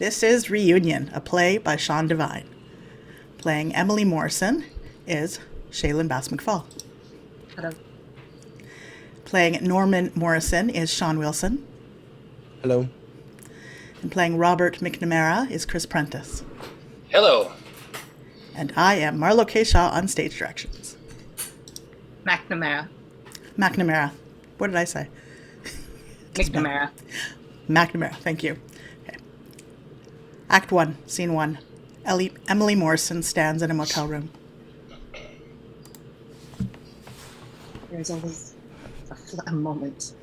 This is Reunion, a play by Sean Devine. Playing Emily Morrison is Shalyn Bass-McFaul. Hello. Playing Norman Morrison is Sean Wilson. Hello. And playing Robert McNamara is Chris Prentice. Hello. And I am Marlo K Shaw on stage directions. McNamara. What did I say? McNamara. McNamara, thank you. Okay. Act 1, Scene 1. Emily Morrison stands in a motel room. There's always a moment,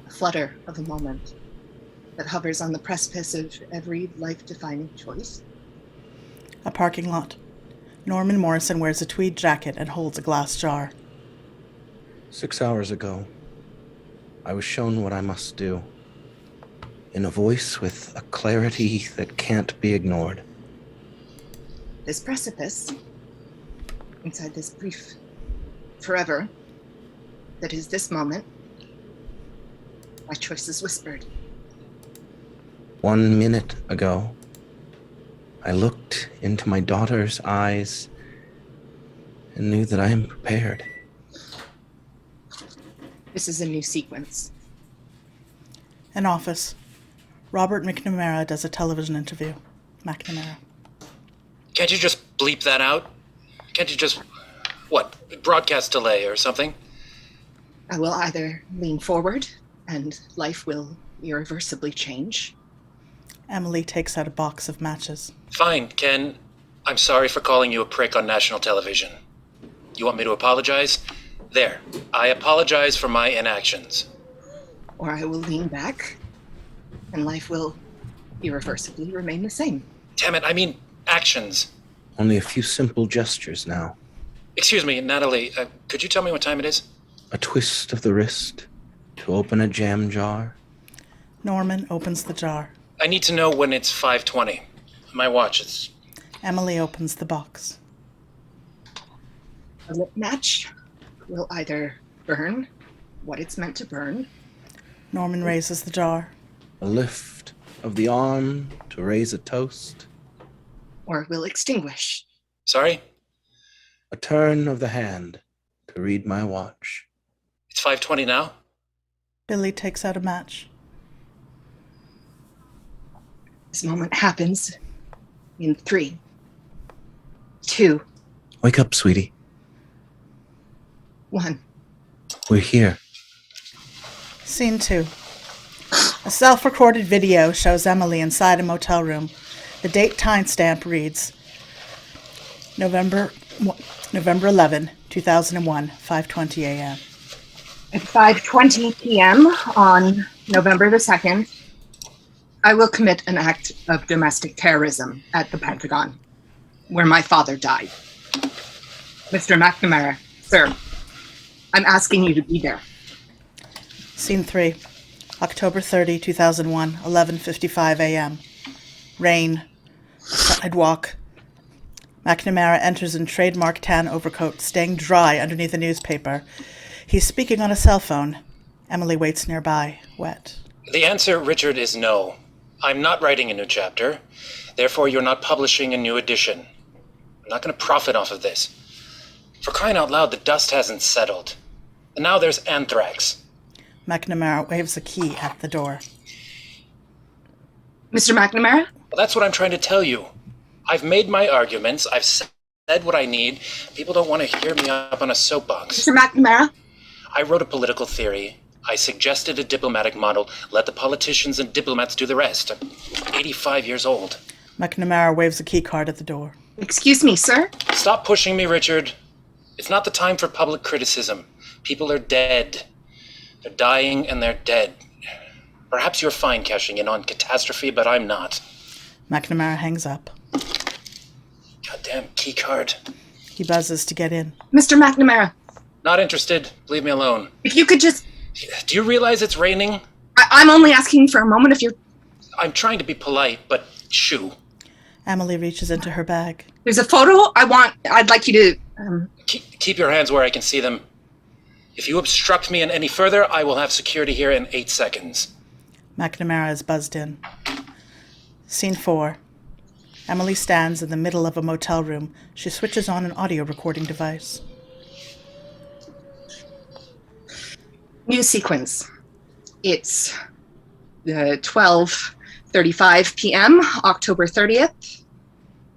a flutter of a moment that hovers on the precipice of every life-defining choice. A parking lot. Norman Morrison wears a tweed jacket and holds a glass jar. 6 hours ago, I was shown what I must do, in a voice with a clarity that can't be ignored. This precipice, inside this brief forever, that is this moment, my choice is whispered. 1 minute ago, I looked into my daughter's eyes and knew that I am prepared. This is a new sequence. An office. Robert McNamara does a television interview. McNamara. Can't you just bleep that out? Can't you just, broadcast delay or something? I will either lean forward and life will irreversibly change. Emily takes out a box of matches. Fine, Ken. I'm sorry for calling you a prick on national television. You want me to apologize? There. I apologize for my inactions. Or I will lean back and life will irreversibly remain the same. Damn it, I mean actions. Only a few simple gestures now. Excuse me, Natalie, could you tell me what time it is? A twist of the wrist to open a jam jar. Norman opens the jar. I need to know when it's 5:20. My watch is... Emily opens the box. A lit match will either burn what it's meant to burn. Norman raises the jar. A lift of the arm to raise a toast. Or it will extinguish. Sorry? A turn of the hand to read my watch. It's 5:20 now? Billy takes out a match. This moment happens in 3, 2, Wake up, sweetie. 1. We're here. Scene 2. A self-recorded video shows Emily inside a motel room. The date timestamp reads November 11, 2001, 5:20 a.m. At 5:20 p.m. on November the 2nd, I will commit an act of domestic terrorism at the Pentagon, where my father died. Mr. McNamara, sir, I'm asking you to be there. Scene 3. October 30, 2001, 11:55 a.m. Rain. Sidewalk. McNamara enters in trademark tan overcoat, staying dry underneath a newspaper. He's speaking on a cell phone. Emily waits nearby, wet. The answer, Richard, is no. I'm not writing a new chapter. Therefore, you're not publishing a new edition. I'm not going to profit off of this. For crying out loud, the dust hasn't settled. And now there's anthrax. McNamara waves a key at the door. Mr. McNamara? Well, that's what I'm trying to tell you. I've made my arguments. I've said what I need. People don't want to hear me up on a soapbox. Mr. McNamara? I wrote a political theory. I suggested a diplomatic model. Let the politicians and diplomats do the rest. I'm 85 years old. McNamara waves a key card at the door. Excuse me, sir? Stop pushing me, Richard. It's not the time for public criticism. People are dead. They're dying and they're dead. Perhaps you're fine cashing in on catastrophe, but I'm not. McNamara hangs up. Goddamn key card. He buzzes to get in. Mr. McNamara, Not interested. Leave me alone. if you could just... Do you realize it's raining? I'm only asking for a moment if you're... I'm trying to be polite, but shoo. Emily reaches into her bag. There's a photo I'd like you to... Keep your hands where I can see them. If you obstruct me any further, I will have security here in 8 seconds. McNamara is buzzed in. Scene 4. Emily stands in the middle of a motel room. She switches on an audio recording device. New sequence. It's 12:35 p.m., October 30th.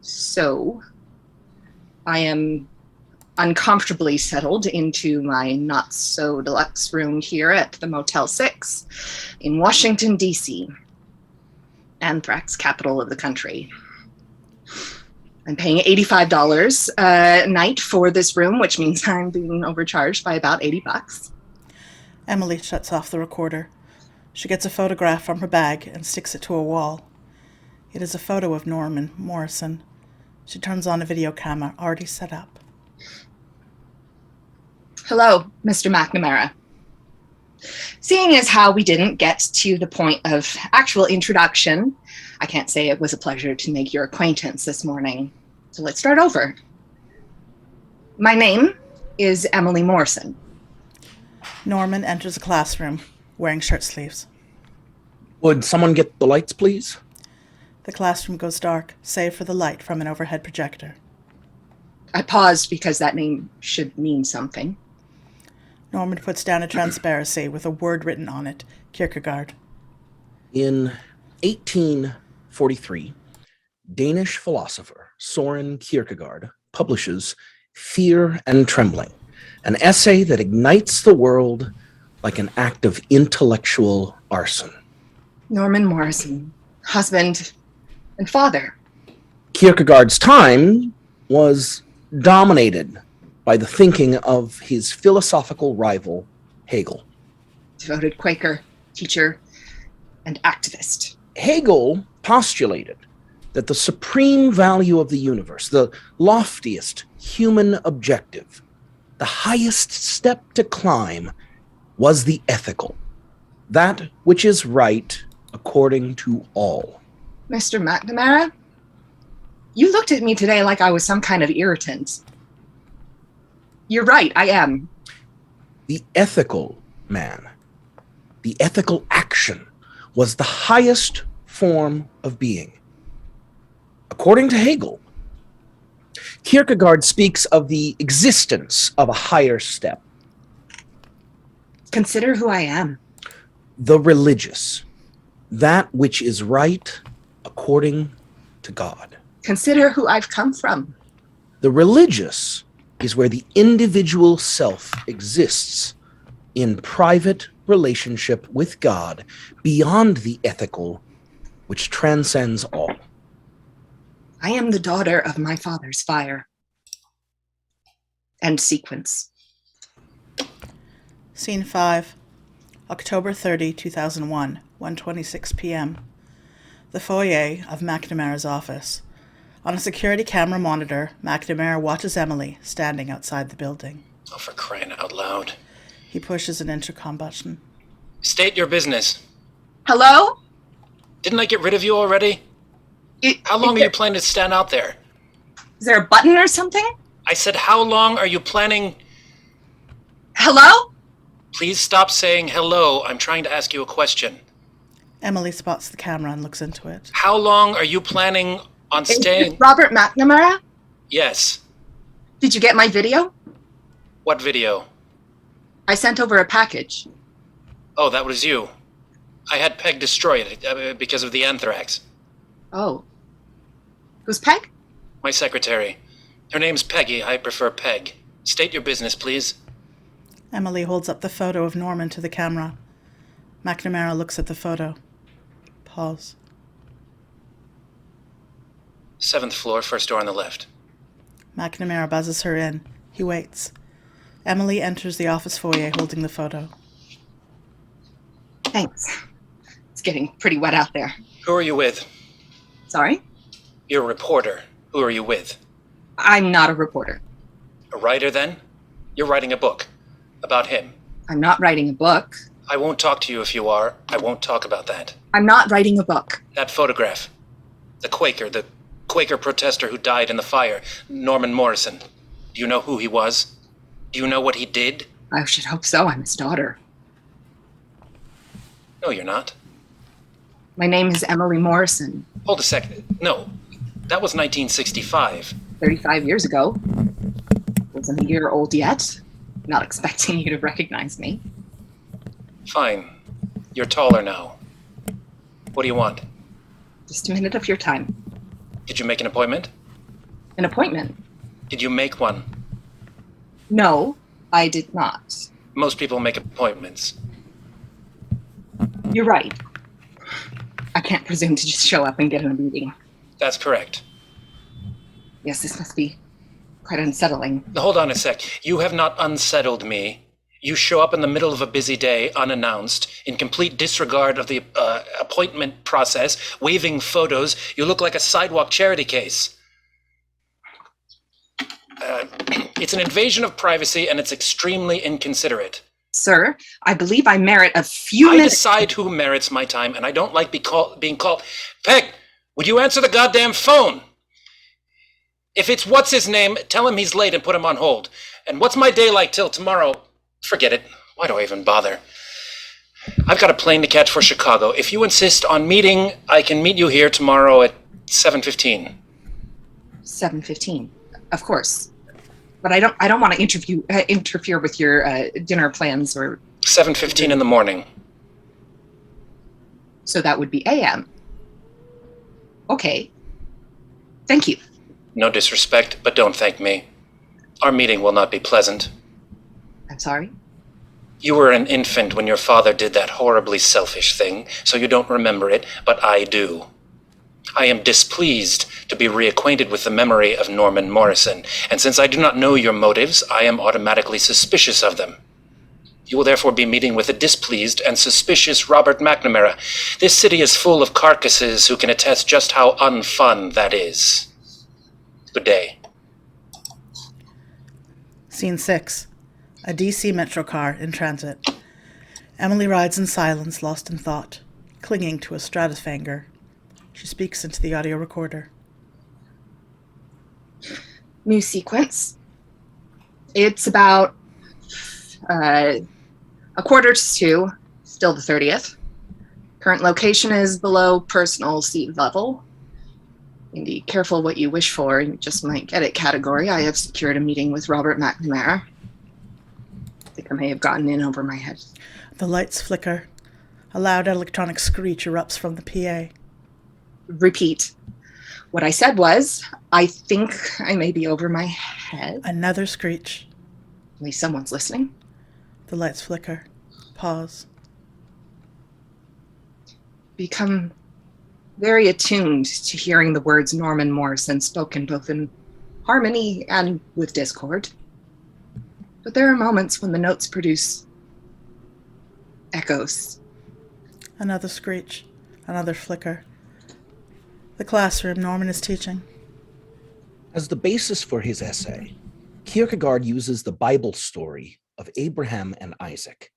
So I am uncomfortably settled into my not-so-deluxe room here at the Motel 6 in Washington, D.C., anthrax capital of the country. I'm paying $85 a night for this room, which means I'm being overcharged by about $80. Emily shuts off the recorder. She gets a photograph from her bag and sticks it to a wall. It is a photo of Norman Morrison. She turns on a video camera already set up. Hello, Mr. McNamara. Seeing as how we didn't get to the point of actual introduction, I can't say it was a pleasure to make your acquaintance this morning. So let's start over. My name is Emily Morrison. Norman enters a classroom, wearing shirt sleeves. Would someone get the lights, please? The classroom goes dark, save for the light from an overhead projector. I paused because that name should mean something. Norman puts down a transparency with a word written on it, Kierkegaard. In 1843, Danish philosopher Søren Kierkegaard publishes Fear and Trembling, an essay that ignites the world like an act of intellectual arson. Norman Morrison, husband and father. Kierkegaard's time was dominated by the thinking of his philosophical rival, Hegel. Devoted Quaker, teacher, and activist. Hegel postulated that the supreme value of the universe, the loftiest human objective, the highest step to climb, was the ethical, that which is right according to all. Mr. McNamara, you looked at me today like I was some kind of irritant. You're right, I am. The ethical man, the ethical action, was the highest form of being. According to Hegel, Kierkegaard speaks of the existence of a higher step. Consider who I am. The religious, that which is right according to God. Consider who I've come from. The religious is where the individual self exists in private relationship with God beyond the ethical, which transcends all. I am the daughter of my father's fire. End sequence. Scene 5. October 30, 2001, 1:26 p.m. The foyer of McNamara's office. On a security camera monitor, McNamara watches Emily standing outside the building. Oh, for crying out loud. He pushes an intercom button. State your business. Hello? Didn't I get rid of you already? How long are you planning to stand out there? Is there a button or something? I said, how long are you planning? Hello? Please stop saying hello. I'm trying to ask you a question. Emily spots the camera and looks into it. How long are you planning on staying? Is Robert McNamara? Yes. Did you get my video? What video? I sent over a package. Oh, that was you. I had Peg destroy it because of the anthrax. Oh. Who's Peg? My secretary. Her name's Peggy. I prefer Peg. State your business, please. Emily holds up the photo of Norman to the camera. McNamara looks at the photo. Pause. 7th floor, first door on the left. McNamara buzzes her in. He waits. Emily enters the office foyer holding the photo. Thanks. It's getting pretty wet out there. Who are you with? Sorry? You're a reporter. Who are you with? I'm not a reporter. A writer, then? You're writing a book. About him. I'm not writing a book. I won't talk to you if you are. I won't talk about that. I'm not writing a book. That photograph. The Quaker protester who died in the fire. Norman Morrison. Do you know who he was? Do you know what he did? I should hope so. I'm his daughter. No, you're not. My name is Emily Morrison. Hold a second. No, that was 1965. 35 years ago. Wasn't a year old yet. Not expecting you to recognize me. Fine. You're taller now. What do you want? Just a minute of your time. Did you make an appointment? An appointment? Did you make one? No, I did not. Most people make appointments. You're right. I can't presume to just show up and get in a meeting. That's correct. Yes, this must be quite unsettling. Hold on a sec. You have not unsettled me. You show up in the middle of a busy day, unannounced, in complete disregard of the appointment process, waving photos. You look like a sidewalk charity case. It's an invasion of privacy, and it's extremely inconsiderate. Sir, I believe I merit a few I minutes. decide who merits my time, and I don't like being called. Peg, would you answer the goddamn phone? If it's what's his name, tell him he's late and put him on hold. And what's my day like till tomorrow? Forget it. Why do I even bother? I've got a plane to catch for Chicago. If you insist on meeting, I can meet you here tomorrow at 7:15. 7:15. Of course. But I don't want to interfere with your dinner plans or 7:15 in the morning. So that would be AM. Okay. Thank you. No disrespect, but don't thank me. Our meeting will not be pleasant. I'm sorry. You were an infant when your father did that horribly selfish thing, so you don't remember it, but I do. I am displeased to be reacquainted with the memory of Norman Morrison, and since I do not know your motives, I am automatically suspicious of them. You will therefore be meeting with a displeased and suspicious Robert McNamara. This city is full of carcasses who can attest just how unfun that is. Good day. Scene 6. A DC Metro car in transit. Emily rides in silence, lost in thought, clinging to a Stratofanger. She speaks into the audio recorder. New sequence. It's about a 1:45, still the 30th. Current location is below personal sea level. In the careful what you wish for, you just might get it category, I have secured a meeting with Robert McNamara. I think I may have gotten in over my head. The lights flicker. A loud electronic screech erupts from the PA. Repeat. What I said was, I think I may be over my head. Another screech. At least someone's listening. The lights flicker. Pause. Become very attuned to hearing the words Norman Morrison spoken both in harmony and with discord. But there are moments when the notes produce echoes. Another screech. Another flicker. The classroom Norman is teaching. As the basis for his essay, Kierkegaard uses the Bible story of Abraham and Isaac,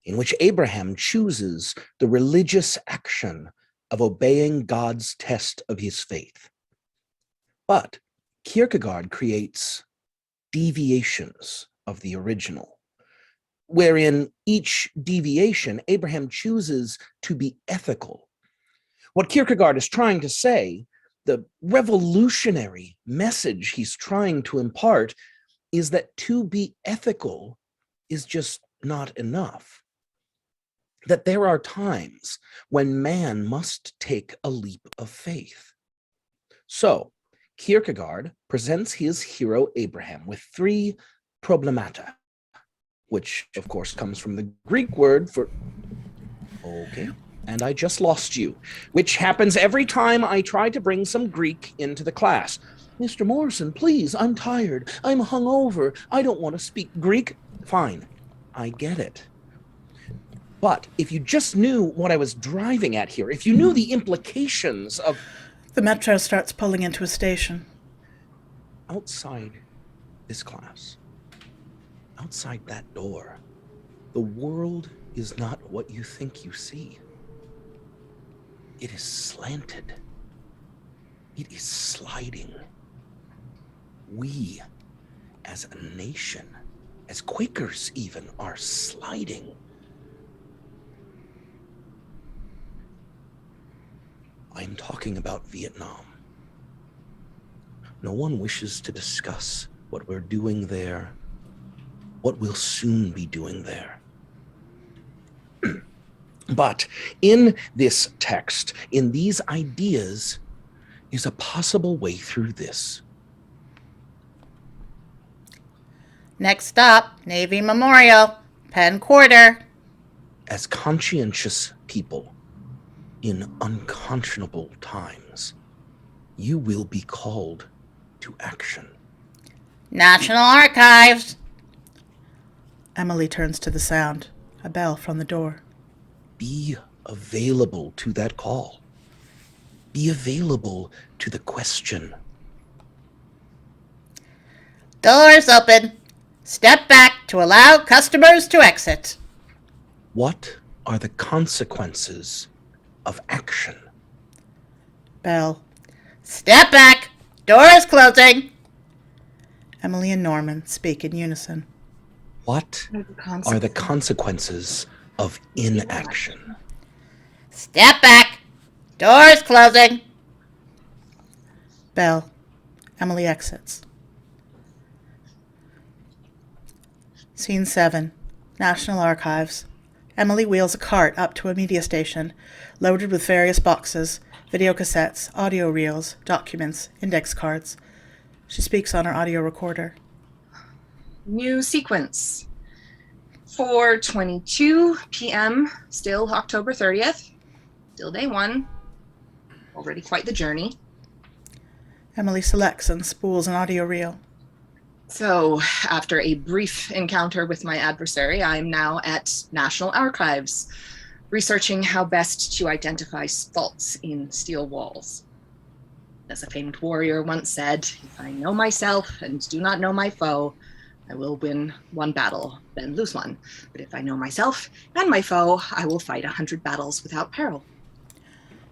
in which Abraham chooses the religious action of obeying God's test of his faith. But Kierkegaard creates deviations of the original, wherein each deviation, Abraham chooses to be ethical. What Kierkegaard is trying to say, the revolutionary message he's trying to impart, is that to be ethical is just not enough. That there are times when man must take a leap of faith. So, Kierkegaard presents his hero Abraham with 3 problemata, which of course comes from the Greek word for... Okay, and I just lost you, which happens every time I try to bring some Greek into the class. Mr. Morrison, please, I'm tired. I'm hungover. I don't want to speak Greek. Fine, I get it. But if you just knew what I was driving at here, if you knew the implications of... The metro starts pulling into a station. Outside this class, outside that door, the world is not what you think you see. It is slanted. It is sliding. We, as a nation, as Quakers even, are sliding. I'm talking about Vietnam. No one wishes to discuss what we're doing there, what we'll soon be doing there. But in this text, in these ideas, is a possible way through this. Next stop, Navy Memorial, Penn Quarter. As conscientious people in unconscionable times, you will be called to action. National Archives. Emily turns to the sound. A bell from the door. Be available to that call. Be available to the question. Doors open. Step back to allow customers to exit. What are the consequences of action? Bell. Step back. Doors closing. Emily and Norman speak in unison. What are the consequences of inaction? Step back. Doors closing. Bell. Emily exits. Scene 7. National Archives. Emily wheels a cart up to a media station, loaded with various boxes, video cassettes, audio reels, documents, index cards. She speaks on her audio recorder. New sequence. 4:22 p.m. Still October 30th. Still day 1. Already quite the journey. Emily selects and spools an audio reel. So, after a brief encounter with my adversary, I'm now at National Archives, researching how best to identify faults in steel walls. As a famed warrior once said, if I know myself and do not know my foe, I will win one battle, then lose one. But if I know myself and my foe, I will fight 100 battles without peril.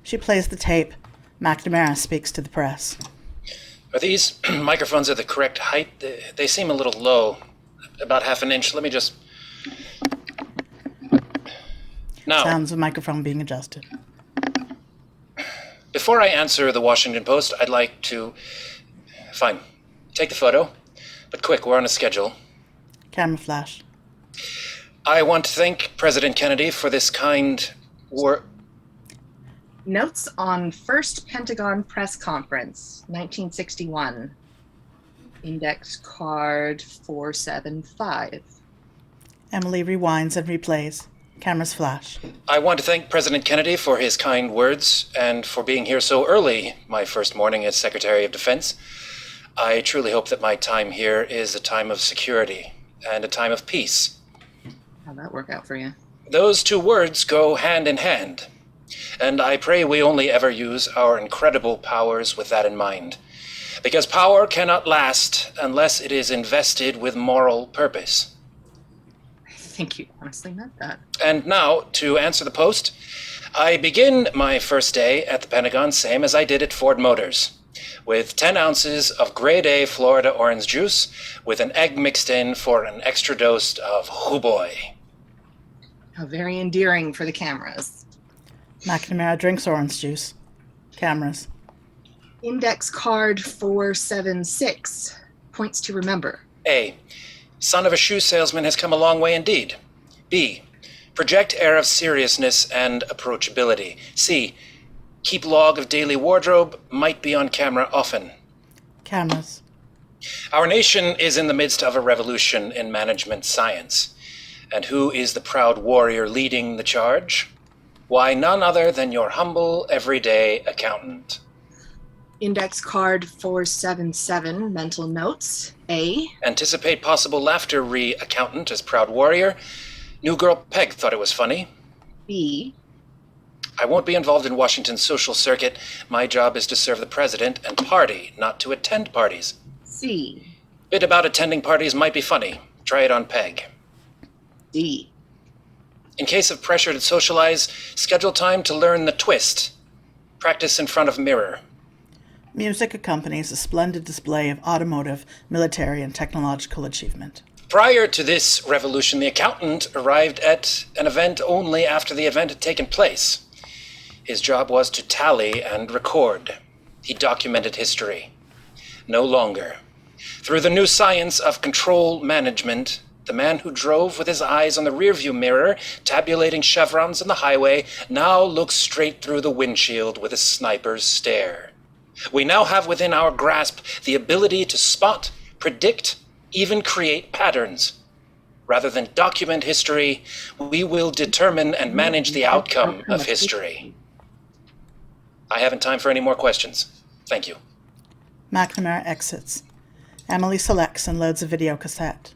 She plays the tape. McNamara speaks to the press. Are these microphones at the correct height? They seem a little low. About half an inch. Let me just... Now, Sounds of microphone being adjusted. before I answer the Washington Post, I'd like to... Fine. Take the photo. But quick, we're on a schedule. Camera flash. I want to thank President Kennedy for this kind work. Notes on First Pentagon Press Conference, 1961. Index card 475. Emily rewinds and replays. Cameras flash. I want to thank President Kennedy for his kind words and for being here so early, my first morning as Secretary of Defense. I truly hope that my time here is a time of security and a time of peace. How'd that work out for you? Those two words go hand in hand, and I pray we only ever use our incredible powers with that in mind, because power cannot last unless it is invested with moral purpose. I think you honestly meant that. And now, to answer the Post, I begin my first day at the Pentagon same as I did at Ford Motors, with 10 ounces of grade A Florida orange juice with an egg mixed in for an extra dose of hoo-boy. How very endearing for the cameras. McNamara drinks orange juice. Cameras. Index card 476. Points to remember. A. Son of a shoe salesman has come a long way indeed. B. Project air of seriousness and approachability. C. Keep log of daily wardrobe, might be on camera often. Cameras. Our nation is in the midst of a revolution in management science. And who is the proud warrior leading the charge? Why, none other than your humble, everyday accountant. Index card 477. Mental notes. A. Anticipate possible laughter re-accountant as proud warrior. New girl Peg thought it was funny. B. I won't be involved in Washington's social circuit. My job is to serve the president and party, not to attend parties. C. Bit about attending parties might be funny. Try it on Peg. D. In case of pressure to socialize, schedule time to learn the twist. Practice in front of mirror. Music accompanies a splendid display of automotive, military, and technological achievement. Prior to this revolution, the accountant arrived at an event only after the event had taken place. His job was to tally and record. He documented history. No longer. Through the new science of control management, the man who drove with his eyes on the rearview mirror, tabulating chevrons on the highway, now looks straight through the windshield with a sniper's stare. We now have within our grasp the ability to spot, predict, even create patterns. Rather than document history, we will determine and manage the outcome of history. I haven't time for any more questions. Thank you. McNamara exits. Emily selects and loads a video cassette.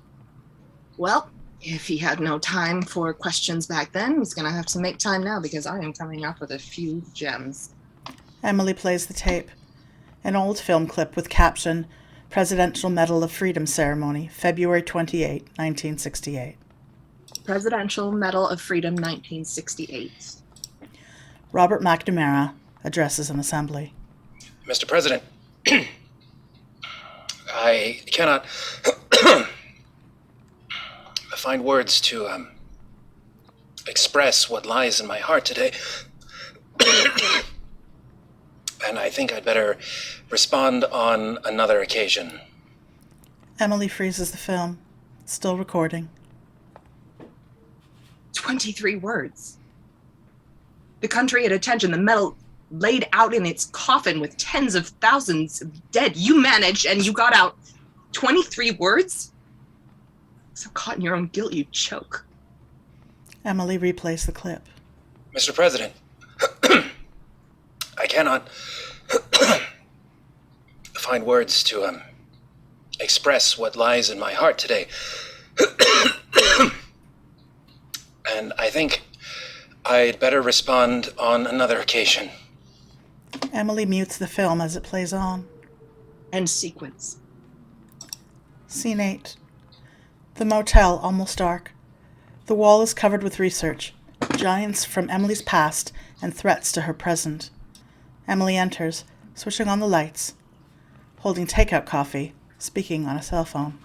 Well, if he had no time for questions back then, he's going to have to make time now because I am coming up with a few gems. Emily plays the tape. An old film clip with caption, Presidential Medal of Freedom Ceremony, February 28, 1968. Presidential Medal of Freedom, 1968. Robert McNamara addresses an assembly. Mr. President, I cannot find words to express what lies in my heart today. And I think I'd better respond on another occasion. Emily freezes the film, still recording. 23 words. The country at attention, the medal laid out in its coffin with tens of thousands of dead. You managed and you got out 23 words? So caught in your own guilt, you choke. Emily replays the clip. Mr. President, I cannot find words to express what lies in my heart today. And I think I'd better respond on another occasion. Emily mutes the film as it plays on. End sequence. Scene 8. The motel, almost dark. The wall is covered with research, giants from Emily's past and threats to her present. Emily enters, switching on the lights, holding takeout coffee, speaking on a cell phone.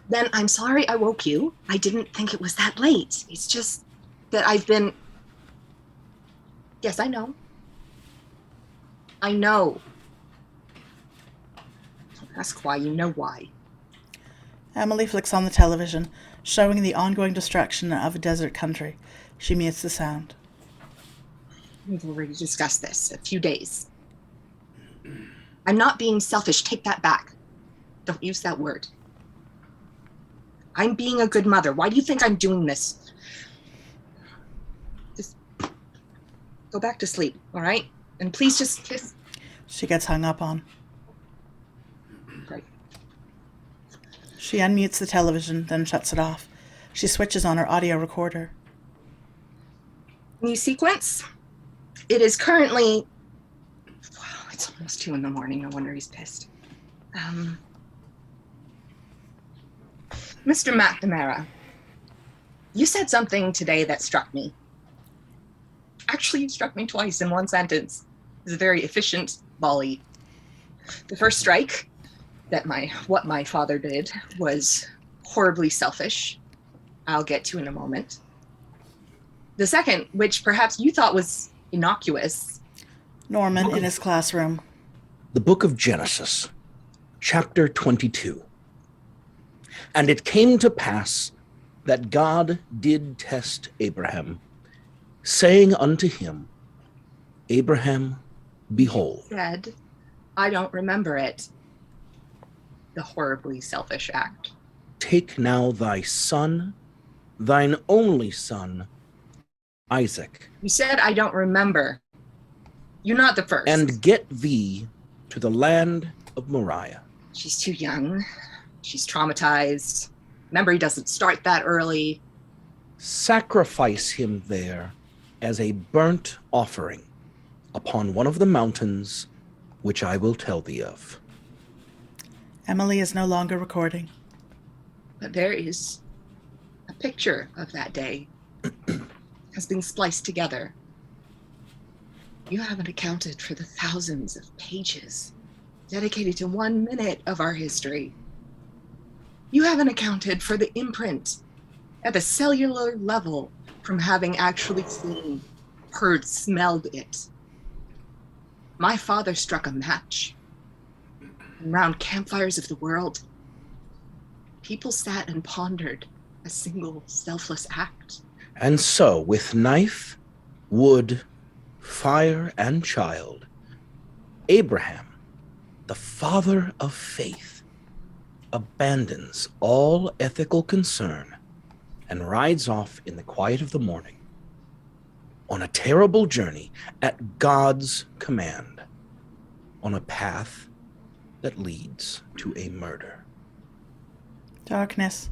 Then I'm sorry I woke you. I didn't think it was that late. It's just that I've been... Yes, I know. I know. Don't ask why, you know why. Emily flicks on the television, showing the ongoing destruction of a desert country. She mutes the sound. We've already discussed this. A few days. I'm not being selfish. Take that back. Don't use that word. I'm being a good mother. Why do you think I'm doing this? Just go back to sleep, all right? And please just kiss. She gets hung up on. Right. She unmutes the television, then shuts it off. She switches on her audio recorder. New sequence. It is currently... Wow, it's almost 2 a.m. No wonder he's pissed. Mr. McNamara, you said something today that struck me. Actually, you struck me twice in one sentence. It was a very efficient volley. The first strike, that what my father did was horribly selfish. I'll get to in a moment. The second, which perhaps you thought was innocuous. Norman in his classroom. The book of Genesis, chapter 22. And it came to pass that God did test Abraham, saying unto him, Abraham, behold. He said, I don't remember it. The horribly selfish act. Take now thy son, thine only son, Isaac. You said, I don't remember. You're not the first. And get thee to the land of Moriah. She's too young. She's traumatized. Memory doesn't start that early. Sacrifice him there as a burnt offering upon one of the mountains which I will tell thee of. Emily is no longer recording. But there is a picture of that day has been spliced together. You haven't accounted for the thousands of pages dedicated to 1 minute of our history. You haven't accounted for the imprint at the cellular level from having actually seen, heard, smelled it. my father struck a match. And round campfires of the world, people sat and pondered a single selfless act. And so, with knife, wood, fire, and child, Abraham, the father of faith, abandons all ethical concern and rides off in the quiet of the morning on a terrible journey at God's command, on a path that leads to a murder. Darkness.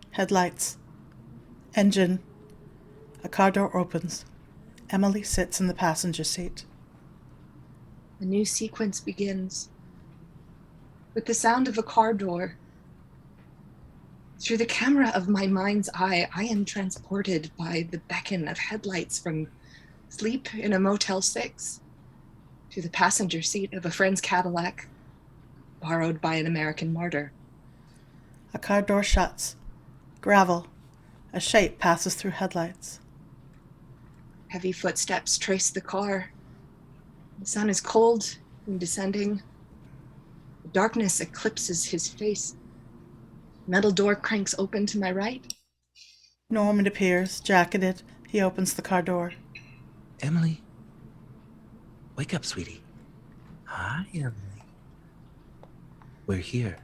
Headlights. Engine. A car door opens. Emily sits in the passenger seat. A new sequence begins with the sound of a car door. Through the camera of my mind's eye, I am transported by the beckon of headlights from sleep in a Motel 6 to the passenger seat of a friend's Cadillac, borrowed by an American martyr. A car door shuts. Gravel. A shape passes through headlights. Heavy footsteps trace the car. The sun is cold and descending. The darkness eclipses his face. Metal door cranks open to my right. Norman appears, jacketed. He opens the car door. Emily, wake up, sweetie. Hi, Emily. We're here.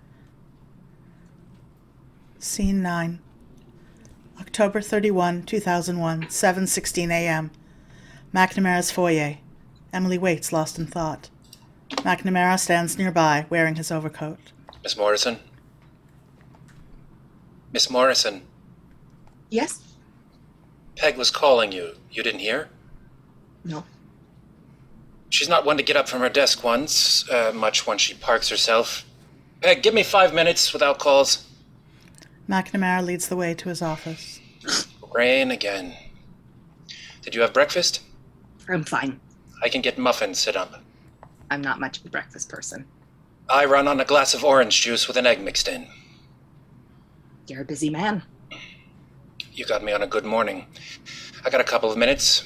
Scene 9. October 31, 2001, 7:16 a.m. McNamara's foyer. Emily waits, lost in thought. McNamara stands nearby, wearing his overcoat. Miss Morrison? Miss Morrison, Yes? Peg was calling you. You didn't hear? No. She's not one to get up from her desk much when she parks herself. Peg, give me 5 minutes without calls. McNamara leads the way to his office. Rain again. Did you have breakfast? I'm fine. I can get muffins, sit up. I'm not much of a breakfast person. I run on a glass of orange juice with an egg mixed in. You're a busy man. You got me on a good morning. I got a couple of minutes.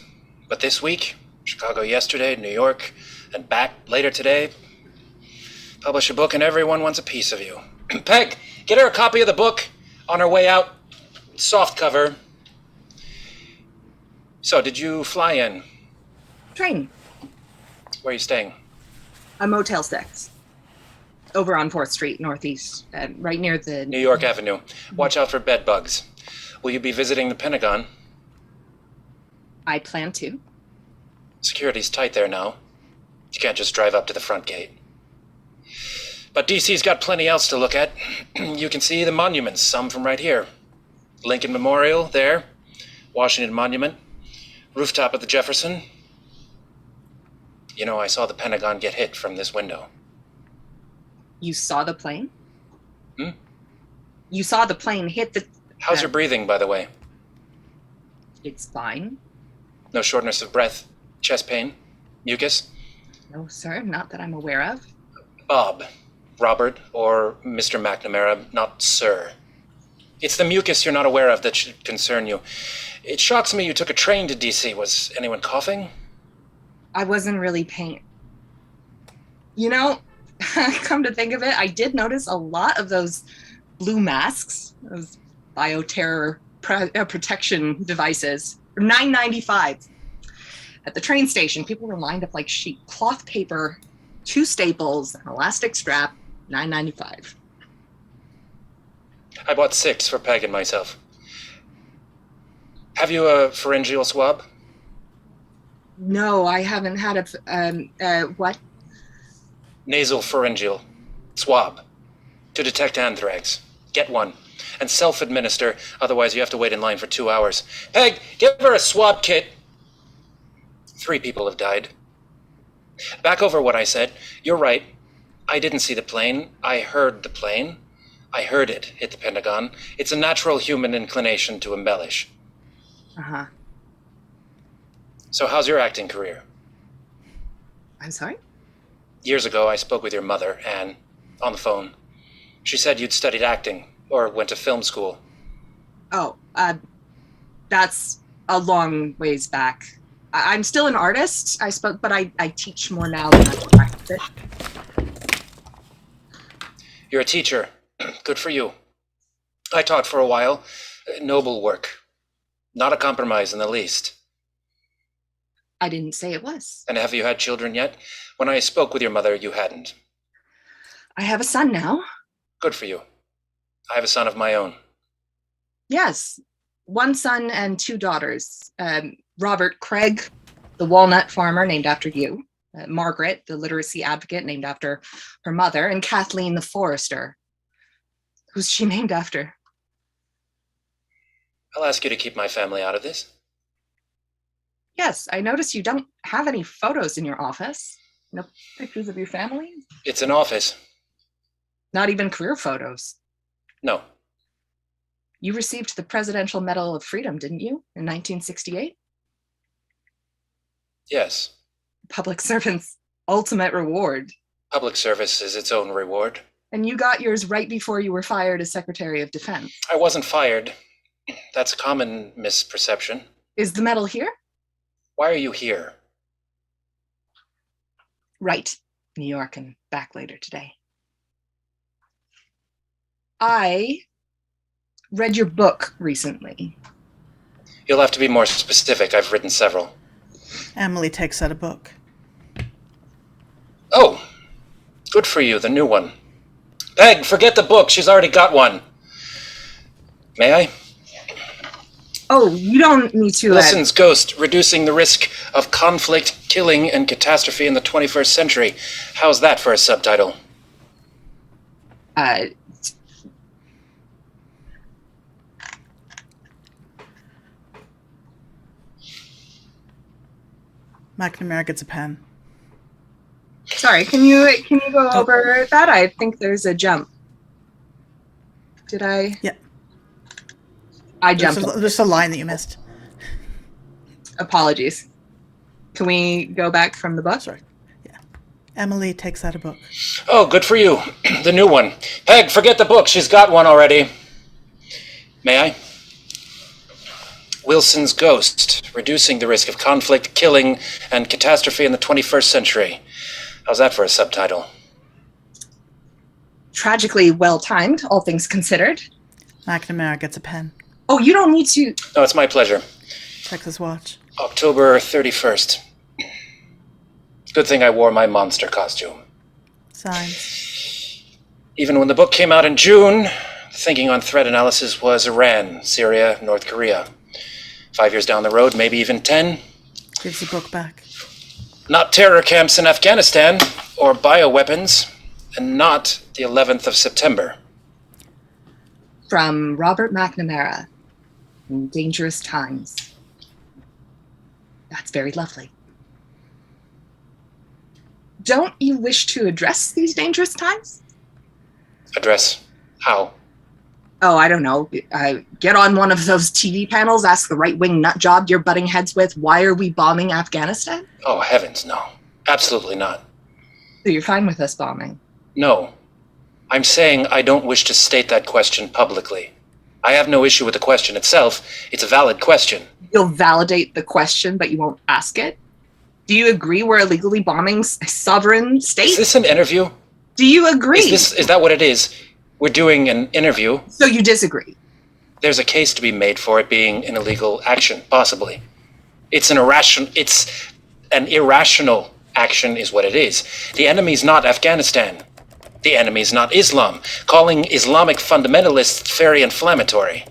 But this week, Chicago yesterday, New York, and back later today. Publish a book and everyone wants a piece of you. Peg, get her a copy of the book on her way out. Soft cover. So, did you fly in? Train. Where are you staying? A Motel 6. Over on 4th Street, Northeast, right near the... New York Avenue. Watch out for bed bugs. Will you be visiting the Pentagon? I plan to. Security's tight there now. You can't just drive up to the front gate. But DC's got plenty else to look at. You can see the monuments, some from right here. Lincoln Memorial, there. Washington Monument. Rooftop of the Jefferson. You know, I saw the Pentagon get hit from this window. You saw the plane? Hmm? You saw the plane hit the... How's your breathing, by the way? It's fine. No shortness of breath, chest pain, mucus? No, sir, not that I'm aware of. Bob, Robert, or Mr. McNamara, not sir. It's the mucus you're not aware of that should concern you. It shocks me you took a train to D.C. Was anyone coughing? I wasn't really paying... You know, come to think of it, I did notice a lot of those blue masks, those bioterror protection devices, for $9.95. At the train station, people were lined up like sheep. Cloth paper, 2 staples, an elastic strap, $9.95. I bought 6 for Peg and myself. Have you a pharyngeal swab? No, I haven't had what? Nasal pharyngeal swab to detect anthrax. Get one and self-administer, otherwise you have to wait in line for 2 hours. Peg, give her a swab kit. 3 people have died. Back over what I said. You're right. I didn't see the plane. I heard the plane. I heard it hit the Pentagon. It's a natural human inclination to embellish. Uh-huh. So how's your acting career? I'm sorry? Years ago, I spoke with your mother, Anne, on the phone. She said you'd studied acting, or went to film school. Oh, that's a long ways back. I'm still an artist, but I teach more now than I practice it. You're a teacher. Good for you. I taught for a while. Noble work. Not a compromise in the least. I didn't say it was. And have you had children yet? When I spoke with your mother, you hadn't. I have a son now. Good for you. I have a son of my own. Yes. One son and 2 daughters. Robert Craig, the walnut farmer, named after you. Margaret, the literacy advocate, named after her mother. And Kathleen, the forester. Who's she named after? I'll ask you to keep my family out of this. Yes, I notice you don't have any photos in your office. No pictures of your family? It's an office. Not even career photos. No. You received the Presidential Medal of Freedom, didn't you, in 1968? Yes. Public servant's ultimate reward. Public service is its own reward. And you got yours right before you were fired as Secretary of Defense. I wasn't fired. That's a common misperception. Is the medal here? Why are you here? Right. New York and back later today. I read your book recently. You'll have to be more specific. I've written several. Emily takes out a book. Oh, good for you, the new one. Peg, forget the book. She's already got one. May I? Oh, you don't need to... Wilson's Ghost, Reducing the Risk of Conflict, Killing, and Catastrophe in the 21st Century. How's that for a subtitle? McNamara gets a pen. Sorry, can you go over that? I think there's a jump. Did I? Yeah. I jumped. There's a line that you missed. Apologies. Can we go back from the book? Sorry. Yeah. Emily takes out a book. Oh, good for you. The new one. Peg, forget the book. She's got one already. May I? Wilson's Ghost, Reducing the Risk of Conflict, Killing, and Catastrophe in the 21st Century. How's that for a subtitle? Tragically well-timed, all things considered. McNamara gets a pen. Oh, you don't need to... No, it's my pleasure. Checks his watch. October 31st. Good thing I wore my monster costume. Signs. Even when the book came out in June, thinking on threat analysis was Iran, Syria, North Korea. 5 years down the road, maybe even 10. Gives the book back. Not terror camps in Afghanistan, or bioweapons, and not the 11th of September. From Robert McNamara, in Dangerous Times. That's very lovely. Don't you wish to address these dangerous times? Address? How? Oh, I don't know. Get on one of those TV panels, ask the right-wing nut job you're butting heads with, why are we bombing Afghanistan? Oh, heavens, no. Absolutely not. So you're fine with us bombing? No. I'm saying I don't wish to state that question publicly. I have no issue with the question itself. It's a valid question. You'll validate the question, but you won't ask it? Do you agree we're illegally bombing a sovereign state? Is this an interview? Do you agree? Is that what it is? We're doing an interview. So you disagree? There's a case to be made for it being an illegal action, possibly. It's an irrational action is what it is. The enemy's not Afghanistan. The enemy's not Islam. Calling Islamic fundamentalists very inflammatory.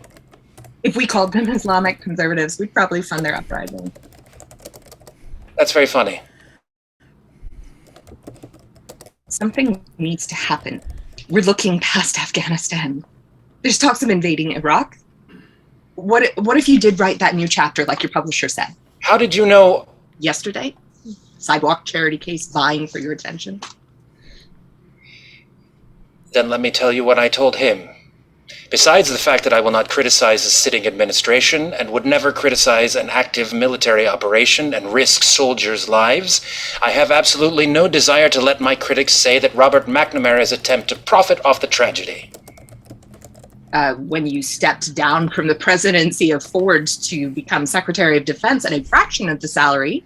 If we called them Islamic conservatives, we'd probably fund their uprising. That's very funny. Something needs to happen. We're looking past Afghanistan. There's talks of invading Iraq. What if you did write that new chapter like your publisher said? How did you know? Yesterday? Sidewalk charity case vying for your attention. Then let me tell you what I told him. Besides the fact that I will not criticize a sitting administration and would never criticize an active military operation and risk soldiers' lives, I have absolutely no desire to let my critics say that Robert McNamara's attempt to profit off the tragedy. when you stepped down from the presidency of Ford to become Secretary of Defense at a fraction of the salary,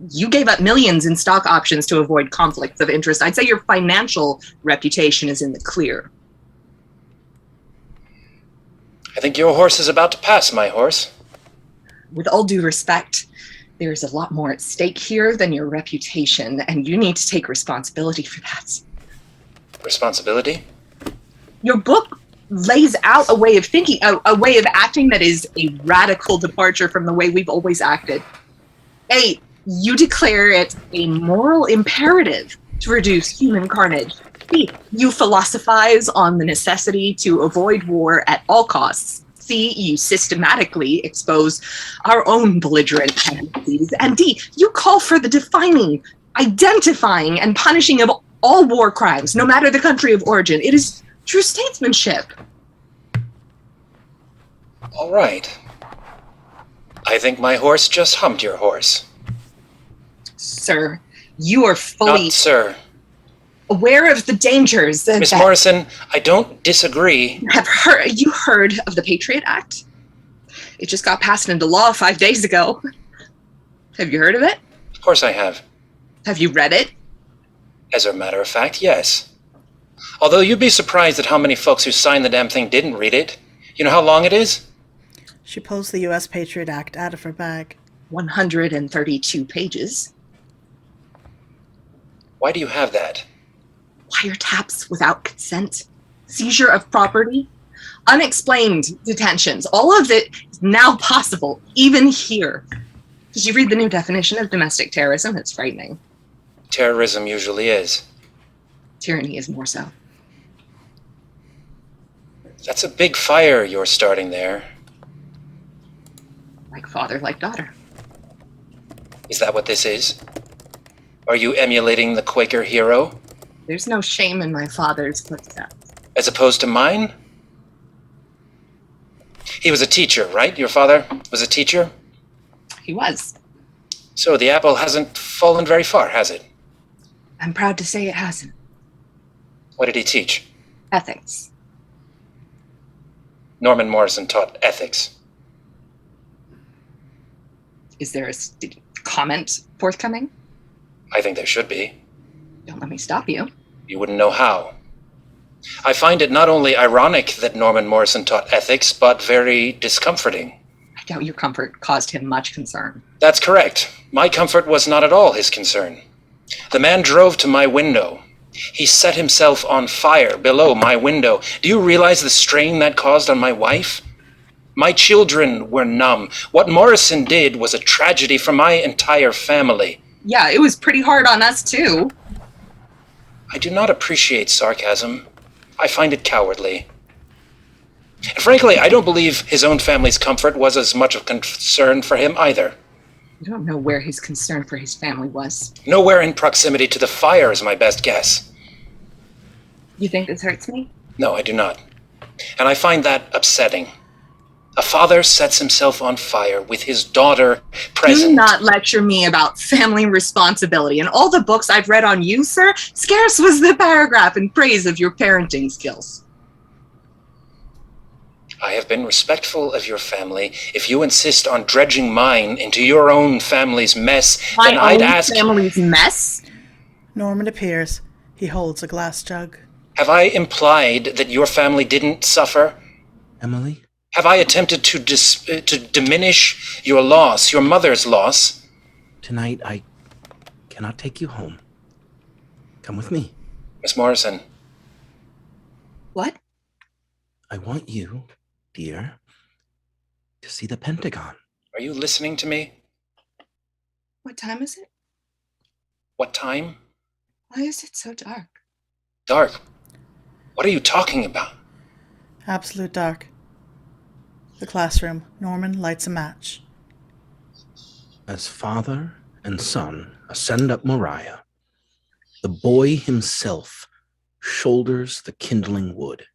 you gave up millions in stock options to avoid conflicts of interest. I'd say your financial reputation is in the clear. I think your horse is about to pass my horse. With all due respect, there's a lot more at stake here than your reputation, and you need to take responsibility for that. Responsibility? Your book lays out a way of thinking, a way of acting that is a radical departure from the way we've always acted. A, you declare it a moral imperative to reduce human carnage. B, you philosophize on the necessity to avoid war at all costs. C, you systematically expose our own belligerent tendencies. And D, you call for the defining, identifying, and punishing of all war crimes, no matter the country of origin. It is true statesmanship. All right. I think my horse just humped your horse. Sir, you are fully Not sir. aware of the dangers that Miss Morrison, I don't disagree. you heard of the Patriot Act? It just got passed into law 5 days ago. Have you heard of it? Of course I have. Have you read it? As a matter of fact, yes. Although you'd be surprised at how many folks who signed the damn thing didn't read it. You know how long it is? She pulls the U.S. Patriot Act out of her bag. 132 pages. Why do you have that? Wiretaps without consent, seizure of property, unexplained detentions. All of it is now possible, even here. Did you read the new definition of domestic terrorism? It's frightening. Terrorism usually is. Tyranny is more so. That's a big fire you're starting there. Like father, like daughter. Is that what this is? Are you emulating the Quaker hero? There's no shame in my father's footsteps. As opposed to mine? He was a teacher, right? Your father was a teacher? He was. So the apple hasn't fallen very far, has it? I'm proud to say it hasn't. What did he teach? Ethics. Norman Morrison taught ethics. Is there a comment forthcoming? I think there should be. Don't let me stop you. You wouldn't know how. I find it not only ironic that Norman Morrison taught ethics, but very discomforting. I doubt your comfort caused him much concern. That's correct. My comfort was not at all his concern. The man drove to my window. He set himself on fire below my window. Do you realize the strain that caused on my wife? My children were numb. What Morrison did was a tragedy for my entire family. Yeah, it was pretty hard on us too. I do not appreciate sarcasm. I find it cowardly. And frankly, I don't believe his own family's comfort was as much of concern for him either. You don't know where his concern for his family was. Nowhere in proximity to the fire is my best guess. You think this hurts me? No, I do not. And I find that upsetting. A father sets himself on fire with his daughter present. Do not lecture me about family responsibility. In all the books I've read on you, sir, scarce was the paragraph in praise of your parenting skills. I have been respectful of your family. If you insist on dredging mine into your own family's mess, then I'd ask... My own family's mess? Norman appears. He holds a glass jug. Have I implied that your family didn't suffer? Emily? Have I attempted to diminish your loss, your mother's loss? Tonight, I cannot take you home. Come with me. Miss Morrison. What? I want you, dear, to see the Pentagon. Are you listening to me? What time is it? What time? Why is it so dark? Dark. What are you talking about? Absolute dark. The classroom. Norman lights a match. As father and son ascend up Moriah, the boy himself shoulders the kindling wood.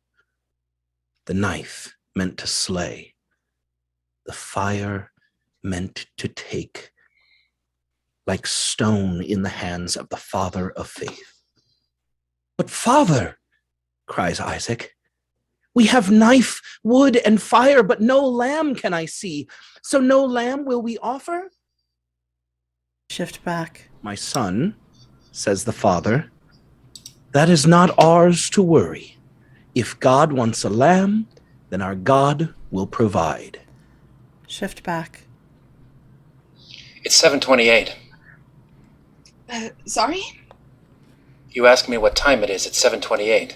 The knife meant to slay, the fire meant to take, like stone in the hands of the father of faith. But father, cries Isaac, We have knife, wood, and fire, but no lamb can I see. So no lamb will we offer? Shift back. My son, says the father, that is not ours to worry. If God wants a lamb, then our God will provide. Shift back. It's 7:28. Sorry? You ask me what time it is. It's 7:28.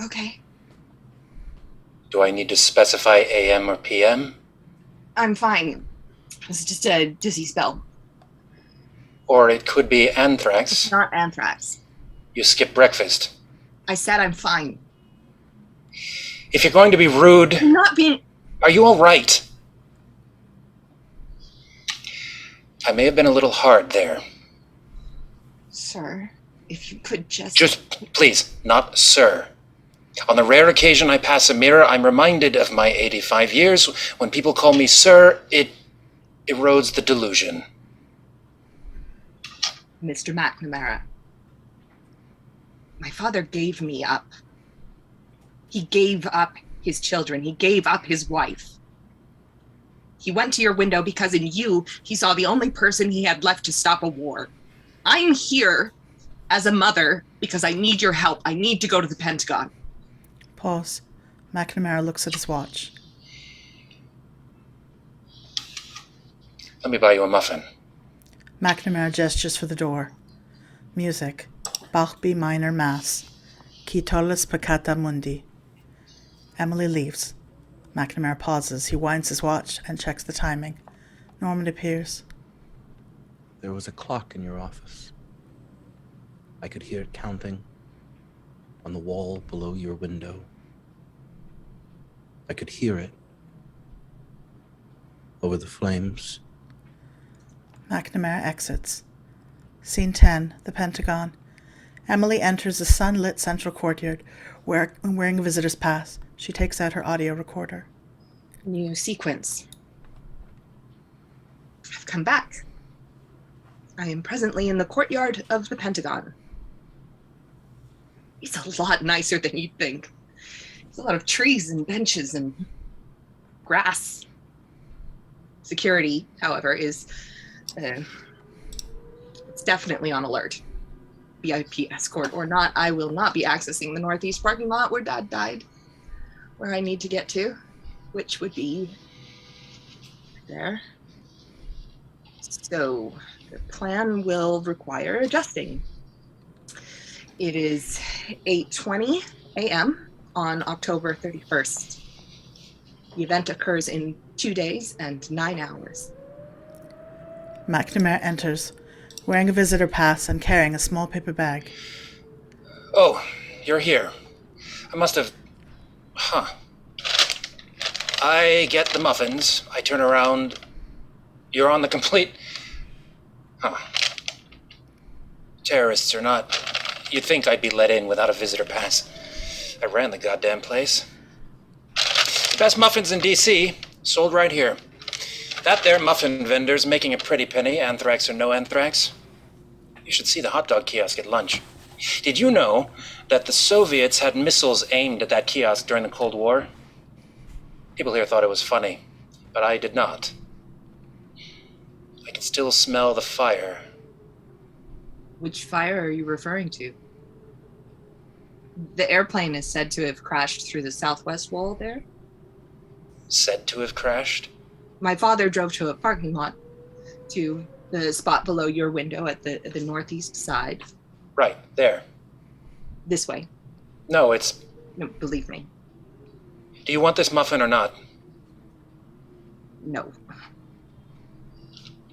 Okay. Do I need to specify AM or PM? I'm fine. It's just a dizzy spell. Or it could be anthrax. It's not anthrax. You skip breakfast. I said I'm fine. If you're going to be rude, I'm not being... are you all right? I may have been a little hard there. Sir, if you could just... Just, please, not sir. On the rare occasion I pass a mirror, I'm reminded of my 85 years. When people call me sir, it erodes the delusion. Mr. McNamara, my father gave me up. He gave up his children. He gave up his wife. He went to your window because in you, he saw the only person he had left to stop a war. I'm here as a mother because I need your help. I need to go to the Pentagon. Pause. McNamara looks at his watch. Let me buy you a muffin. McNamara gestures for the door. Music. Bach B minor mass. Qui tollis peccata mundi. Emily leaves. McNamara pauses. He winds his watch and checks the timing. Norman appears. There was a clock in your office. I could hear it counting on the wall below your window. I could hear it over the flames. McNamara exits. Scene 10, the Pentagon. Emily enters the sun-lit central courtyard wearing a visitor's pass. She takes out her audio recorder. New sequence. I've come back. I am presently in the courtyard of the Pentagon. It's a lot nicer than you'd think. There's a lot of trees and benches and grass. Security, however, is it's definitely on alert. VIP escort or not, I will not be accessing the northeast parking lot where Dad died, where I need to get to, which would be there. So the plan will require adjusting. It is 8:20 a.m. on October 31st. The event occurs in 2 days and 9 hours. McNamara enters, wearing a visitor pass and carrying a small paper bag. Oh, you're here. I must have... I get the muffins. I turn around. You're on the complete... Terrorists or not, you'd think I'd be let in without a visitor pass. I ran the goddamn place. Best muffins in D.C. Sold right here. That there muffin vendor's making a pretty penny, anthrax or no anthrax. You should see the hot dog kiosk at lunch. Did you know that the Soviets had missiles aimed at that kiosk during the Cold War? People here thought it was funny, but I did not. I can still smell the fire. Which fire are you referring to? The airplane is said to have crashed through the southwest wall there. Said to have crashed? My father drove to a parking lot, to the spot below your window at the northeast side. Right, there. This way. No, it's... No, believe me. Do you want this muffin or not? No.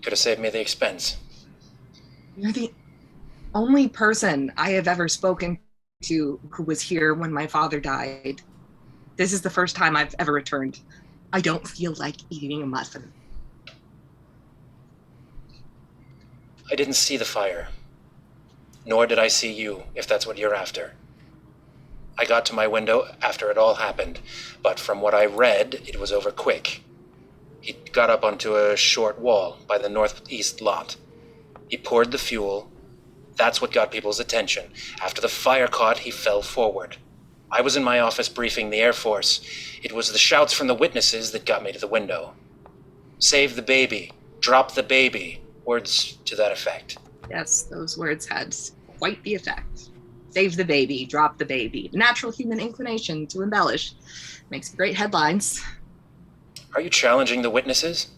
Could have saved me the expense. You're the only person I have ever spoken to who was here when my father died. This is the first time I've ever returned. I don't feel like eating a muffin. I didn't see the fire. Nor did I see you, if that's what you're after. I got to my window after it all happened, but from what I read, it was over quick. He got up onto a short wall by the northeast lot. He poured the fuel. That's what got people's attention. After the fire caught, he fell forward. I was in my office briefing the Air Force. It was the shouts from the witnesses that got me to the window. Save the baby. Drop the baby. Words to that effect. Yes, those words had quite the effect. Save the baby, drop the baby. Natural human inclination to embellish. Makes great headlines. Are you challenging the witnesses?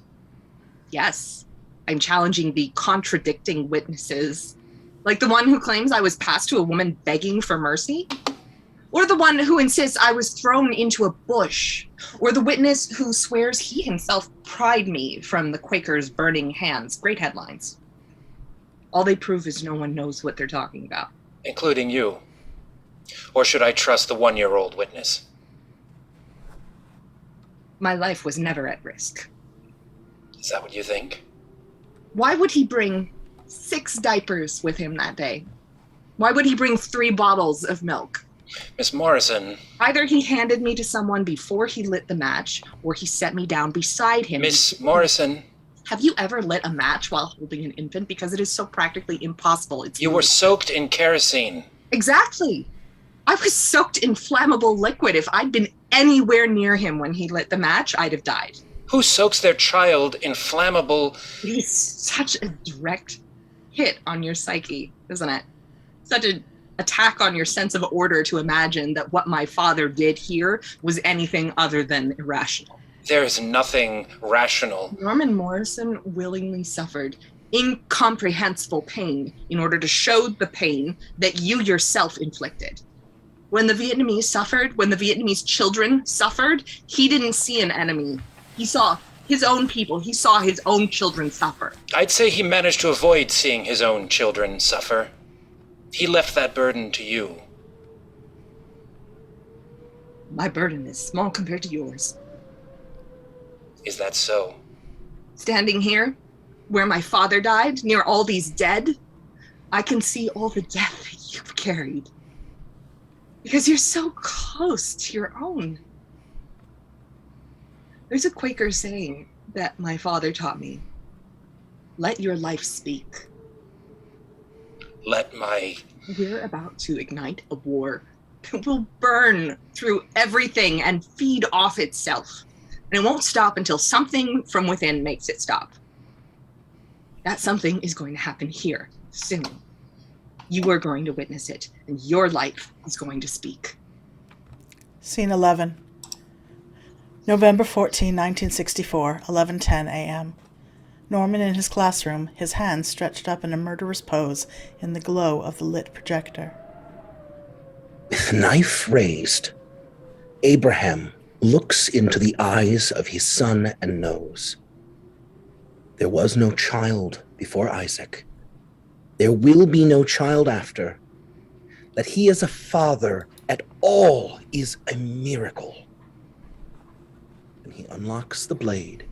Yes, I'm challenging the contradicting witnesses. Like the one who claims I was passed to a woman begging for mercy? Or the one who insists I was thrown into a bush? Or the witness who swears he himself pried me from the Quaker's burning hands? Great headlines. All they prove is no one knows what they're talking about. Including you. Or should I trust the 1-year-old witness? My life was never at risk. Is that what you think? Why would he bring 6 diapers with him that day? Why would he bring 3 bottles of milk? Miss Morrison. Either he handed me to someone before he lit the match, or he set me down beside him. Miss Morrison. Have you ever lit a match while holding an infant? Because it is so practically impossible. You were soaked in kerosene. Exactly. I was soaked in flammable liquid. If I'd been anywhere near him when he lit the match, I'd have died. Who soaks their child in flammable... It is such a direct hit on your psyche, isn't it? Such an attack on your sense of order to imagine that what my father did here was anything other than irrational. There is nothing rational. Norman Morrison willingly suffered incomprehensible pain in order to show the pain that you yourself inflicted. When the Vietnamese suffered, when the Vietnamese children suffered, he didn't see an enemy. He saw his own people. He saw his own children suffer. I'd say he managed to avoid seeing his own children suffer. He left that burden to you. My burden is small compared to yours. Is that so? Standing here, where my father died, near all these dead, I can see all the death that you've carried. Because you're so close to your own. There's a Quaker saying that my father taught me. Let your life speak. We're about to ignite a war that will burn through everything and feed off itself. And it won't stop until something from within makes it stop. That something is going to happen here soon. You are going to witness it, and your life is going to speak. Scene 11. November 14, 1964, 11:10 a.m. Norman in his classroom, his hands stretched up in a murderous pose in the glow of the lit projector. With knife raised, Abraham looks into the eyes of his son and knows. There was no child before Isaac. There will be no child after. That he is a father at all is a miracle. And he unlocks the blade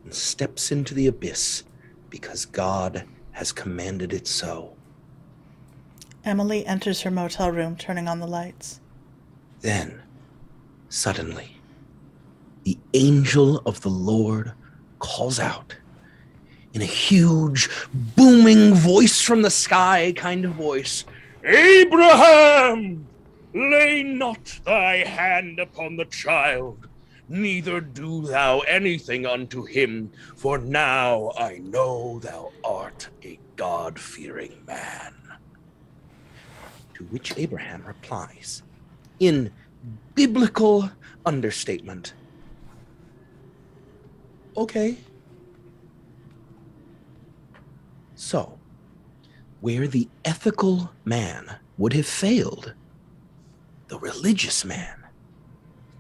and steps into the abyss because God has commanded it so. Emily enters her motel room, turning on the lights. Then, suddenly, the angel of the Lord calls out in a huge, booming voice from the sky kind of voice, "Abraham, lay not thy hand upon the child, neither do thou anything unto him, for now I know thou art a God-fearing man." To which Abraham replies, in biblical understatement, "Okay." So, where the ethical man would have failed, the religious man,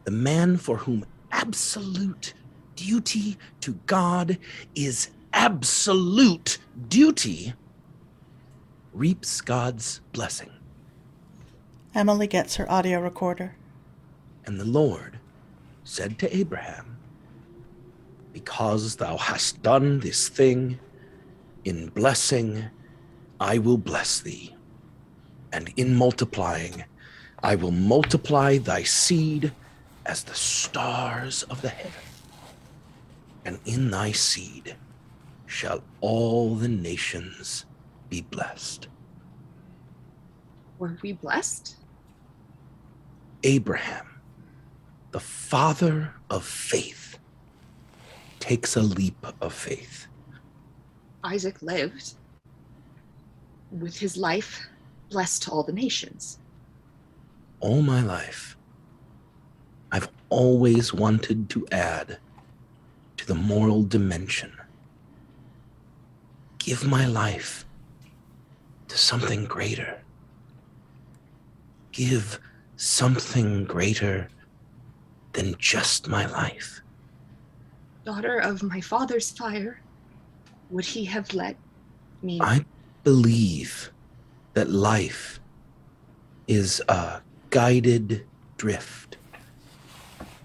the man for whom absolute duty to God is absolute duty, reaps God's blessing. Emily gets her audio recorder. And the Lord said to Abraham, "Because thou hast done this thing, in blessing I will bless thee, and in multiplying I will multiply thy seed as the stars of the heaven, and in thy seed shall all the nations be blessed." Were we blessed? Abraham, the father of faith, takes a leap of faith. Isaac lived with his life blessed to all the nations. All my life, I've always wanted to add to the moral dimension. Give my life to something greater. Give something greater than just my life. Daughter of my father's fire, would he have let me? I believe that life is a guided drift,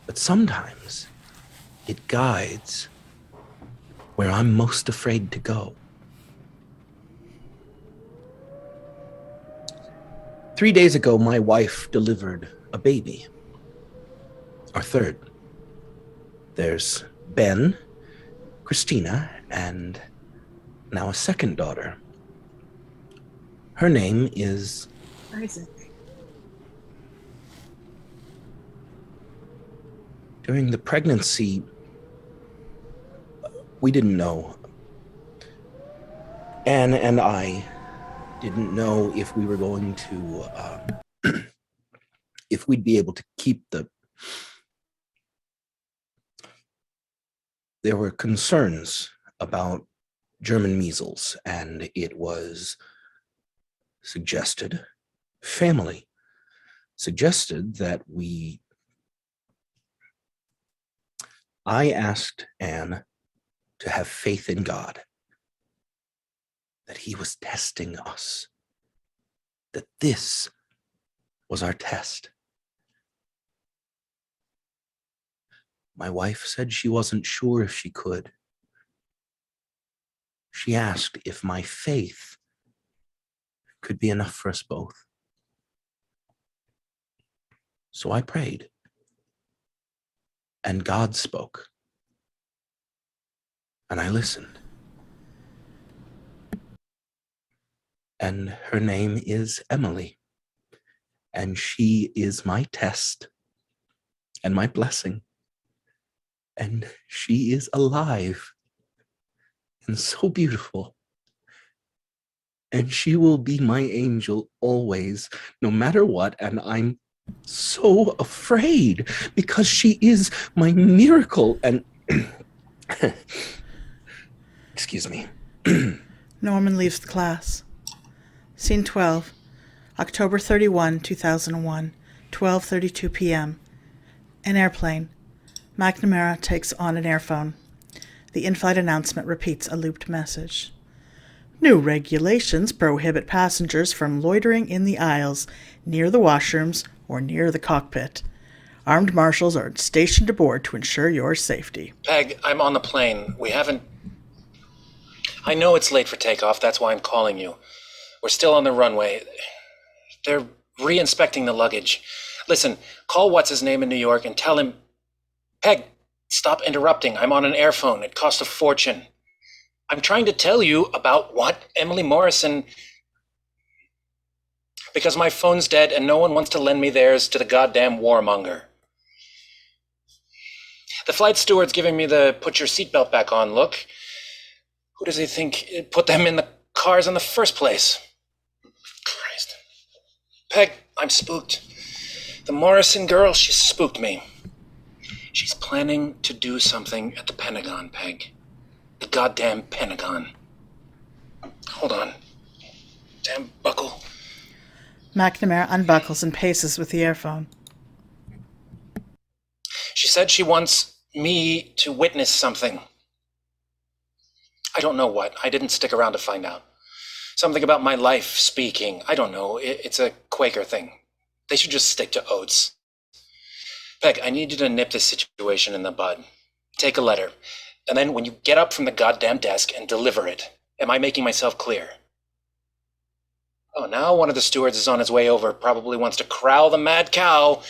but sometimes it guides where I'm most afraid to go. 3 days ago, my wife delivered a baby, our third. There's Ben, Christina, and now a second daughter. Her name is Isaac. During the pregnancy, we didn't know. Anne and I didn't know if we were going to, if we'd be able to keep the. There were concerns about German measles, and it was suggested, family suggested that I asked Anne to have faith in God, that he was testing us, that this was our test. My wife said she wasn't sure if she could. She asked if my faith could be enough for us both. So I prayed, and God spoke, and I listened. And her name is Emily, and she is my test and my blessing. And she is alive and so beautiful. And she will be my angel always, no matter what. And I'm so afraid because she is my miracle. And excuse me. Norman leaves the class. Scene 12, October 31, 2001, 12:32 p.m. An airplane. McNamara takes on an airphone. The in-flight announcement repeats a looped message. New regulations prohibit passengers from loitering in the aisles, near the washrooms, or near the cockpit. Armed marshals are stationed aboard to ensure your safety. Peg, I'm on the plane. I know it's late for takeoff, that's why I'm calling you. We're still on the runway. They're re-inspecting the luggage. Listen, call what's-his-name in New York and tell him... Peg, stop interrupting. I'm on an airphone. It costs a fortune. I'm trying to tell you about what Emily Morrison... Because my phone's dead and no one wants to lend me theirs to the goddamn warmonger. The flight steward's giving me the put your seatbelt back on look. Who does he think put them in the cars in the first place? Christ. Peg, I'm spooked. The Morrison girl, she spooked me. She's planning to do something at the Pentagon, Peg. The goddamn Pentagon. Hold on. Damn buckle. McNamara unbuckles and paces with the earphone. She said she wants me to witness something. I don't know what. I didn't stick around to find out. Something about my life speaking. I don't know. It's a Quaker thing. They should just stick to oats. Peg, I need you to nip this situation in the bud. Take a letter. And then when you get up from the goddamn desk and deliver it. Am I making myself clear? Oh, now one of the stewards is on his way over. Probably wants to corral the mad cow.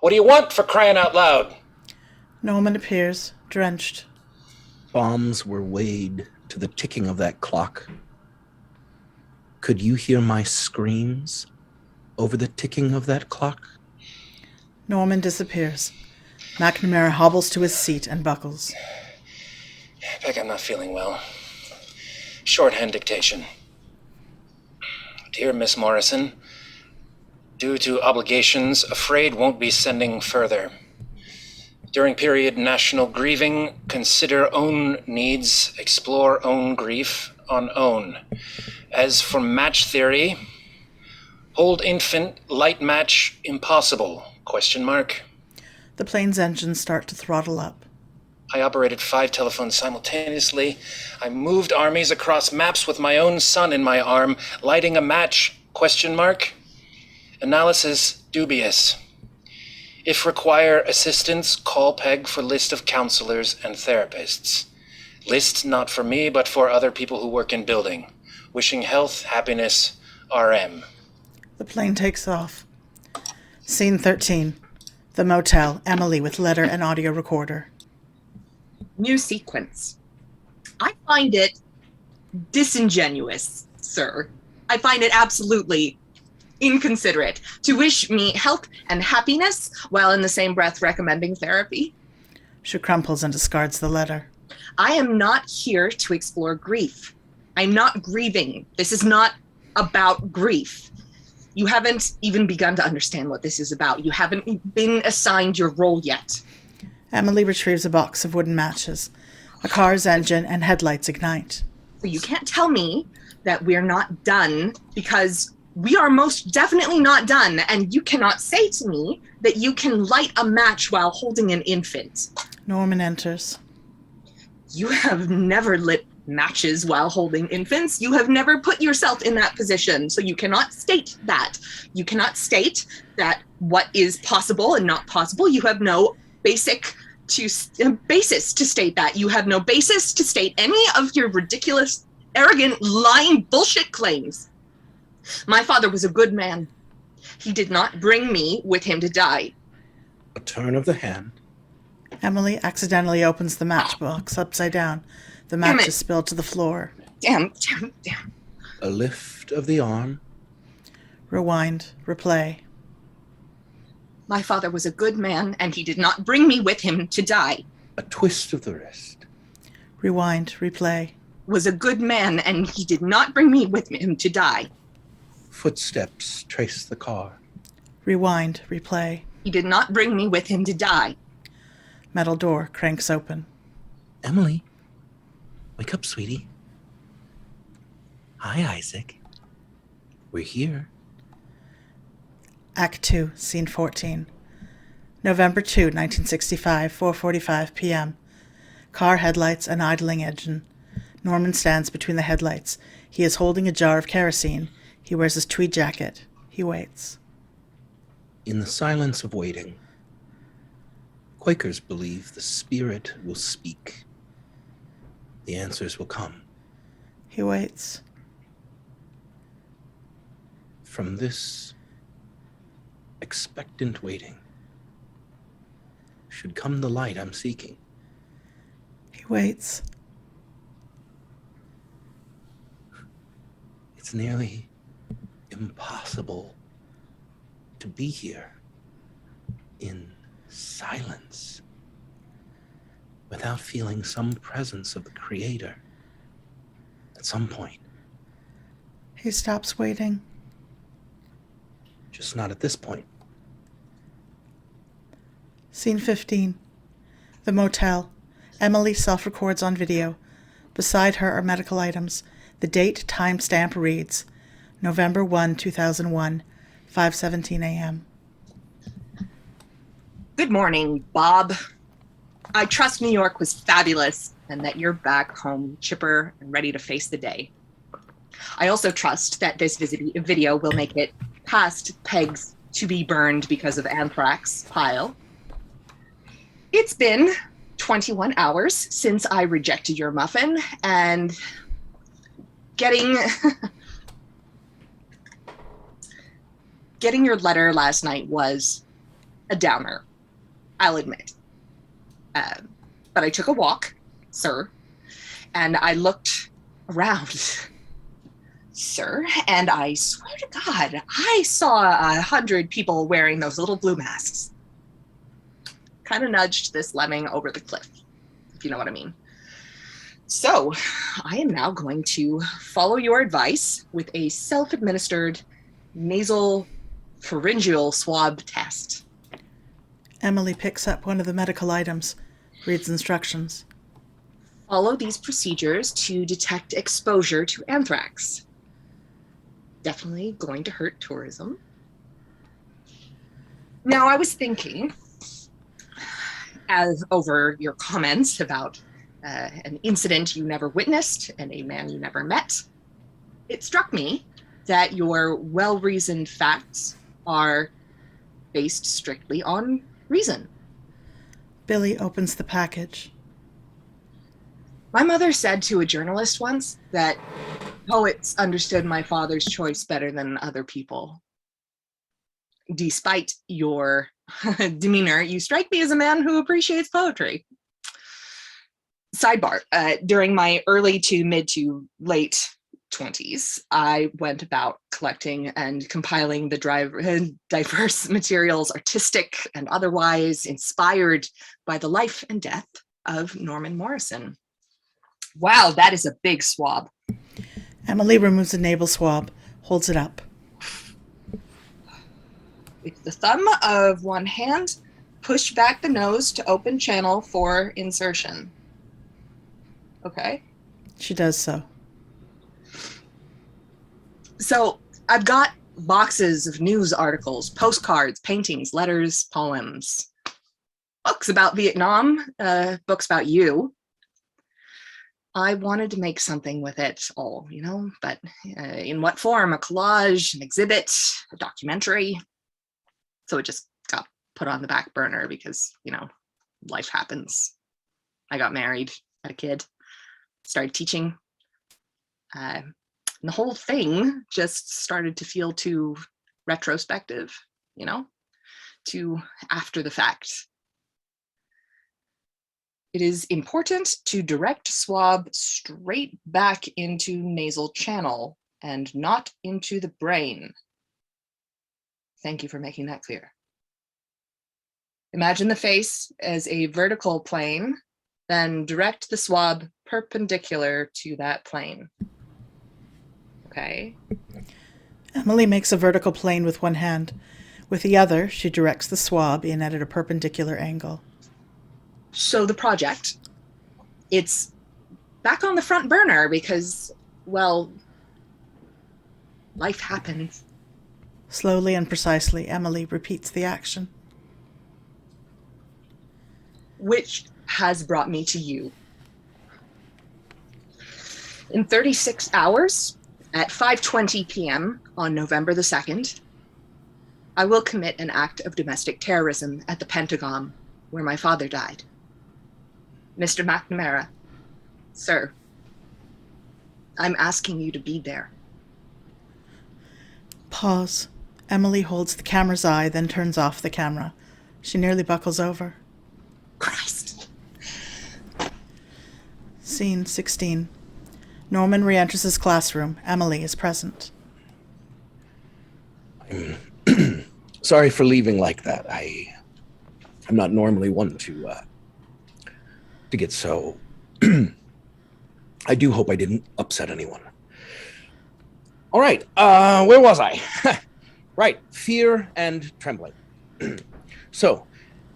What do you want, for crying out loud? Norman appears, drenched. Bombs were weighed to the ticking of that clock. Could you hear my screams over the ticking of that clock? Norman disappears. McNamara hobbles to his seat and buckles. Peg, I'm not feeling well. Shorthand dictation. Dear Miss Morrison, due to obligations, afraid won't be sending further. During period national grieving, consider own needs, explore own grief on own. As for match theory, old infant, light match, impossible, ? The plane's engines start to throttle up. I operated 5 telephones simultaneously. I moved armies across maps with my own son in my arm, lighting a match, ? Analysis dubious. If require assistance, call Peg for list of counselors and therapists. List not for me, but for other people who work in building. Wishing health, happiness, RM. The plane takes off. Scene 13. The motel, Emily with letter and audio recorder. New sequence. I find it disingenuous, sir. I find it absolutely inconsiderate to wish me health and happiness while in the same breath recommending therapy. She crumples and discards the letter. I am not here to explore grief. I'm not grieving. This is not about grief. You haven't even begun to understand what this is about. You haven't been assigned your role yet. Emily retrieves a box of wooden matches. A car's engine and headlights ignite. So you can't tell me that we're not done, because we are most definitely not done, and you cannot say to me that you can light a match while holding an infant. Norman enters. You have never lit matches while holding infants. You have never put yourself in that position, so you cannot state that. You cannot state that what is possible and not possible. You have no basis to state that. You have no basis to state any of your ridiculous, arrogant, lying bullshit claims. My father was a good man. He did not bring me with him to die. A turn of the hand. Emily accidentally opens the matchbox upside down. The match is spilled to the floor. Damn. A lift of the arm. Rewind. Replay. My father was a good man, and he did not bring me with him to die. A twist of the wrist. Rewind. Replay. Was a good man, and he did not bring me with him to die. Footsteps trace the car. Rewind. Replay. He did not bring me with him to die. Metal door cranks open. Emily, wake up, sweetie. Hi, Isaac. We're here. Act 2, Scene 14. November 2, 1965, 4:45 p.m. Car headlights and idling engine. Norman stands between the headlights. He is holding a jar of kerosene. He wears his tweed jacket. He waits. In the silence of waiting, Quakers believe the spirit will speak. The answers will come. He waits. From this expectant waiting should come the light I'm seeking. He waits. It's nearly impossible to be here in silence without feeling some presence of the Creator at some point. He stops waiting. Just not at this point. Scene 15. The motel. Emily self-records on video. Beside her are medical items. The date timestamp reads November 1, 2001, 5:17 a.m. Good morning, Bob. I trust New York was fabulous and that you're back home chipper and ready to face the day. I also trust that this video will make it past Peg's to be burned because of anthrax pile. It's been 21 hours since I rejected your muffin, and getting your letter last night was a downer, I'll admit. But I took a walk, sir, and I looked around, sir, and I swear to God, I saw 100 people wearing those little blue masks. kind of nudged this lemming over the cliff, if you know what I mean. So I am now going to follow your advice with a self-administered nasal pharyngeal swab test. Emily picks up one of the medical items, reads instructions. Follow these procedures to detect exposure to anthrax. Definitely going to hurt tourism. Now, I was thinking, as over your comments about an incident you never witnessed and a man you never met, it struck me that your well-reasoned facts are based strictly on reason. Billy opens the package. My mother said to a journalist once that poets understood my father's choice better than other people. Despite your demeanor, you strike me as a man who appreciates poetry. Sidebar, during my early to mid to late 20s, I went about collecting and compiling the diverse materials, artistic and otherwise, inspired by the life and death of Norman Morrison. Wow, that is a big swab. Emily removes a nasal swab, holds it up. With the thumb of one hand, push back the nose to open channel for insertion. Okay. She does so. So I've got boxes of news articles, postcards, paintings, letters, poems, books about Vietnam, books about you. I wanted to make something with it all, but in what form? A collage, an exhibit, a documentary. So it just got put on the back burner because, life happens. I got married, had a kid, started teaching. And the whole thing just started to feel too retrospective, too after the fact. It is important to direct swab straight back into nasal channel and not into the brain. Thank you for making that clear. Imagine the face as a vertical plane, then direct the swab perpendicular to that plane. Okay. Emily makes a vertical plane with one hand. With the other, she directs the swab in at a perpendicular angle. So the project, it's back on the front burner because, well, life happens. Slowly and precisely, Emily repeats the action. Which has brought me to you. In 36 hours, at 5:20 p.m. on November the 2nd, I will commit an act of domestic terrorism at the Pentagon, where my father died. Mr. McNamara, sir, I'm asking you to be there. Pause. Emily holds the camera's eye, then turns off the camera. She nearly buckles over. Christ. Scene 16. Norman re-enters his classroom. Emily is present. I'm sorry for leaving like that. I'm not normally one to get so... I do hope I didn't upset anyone. All right, where was I? Right, fear and trembling. So,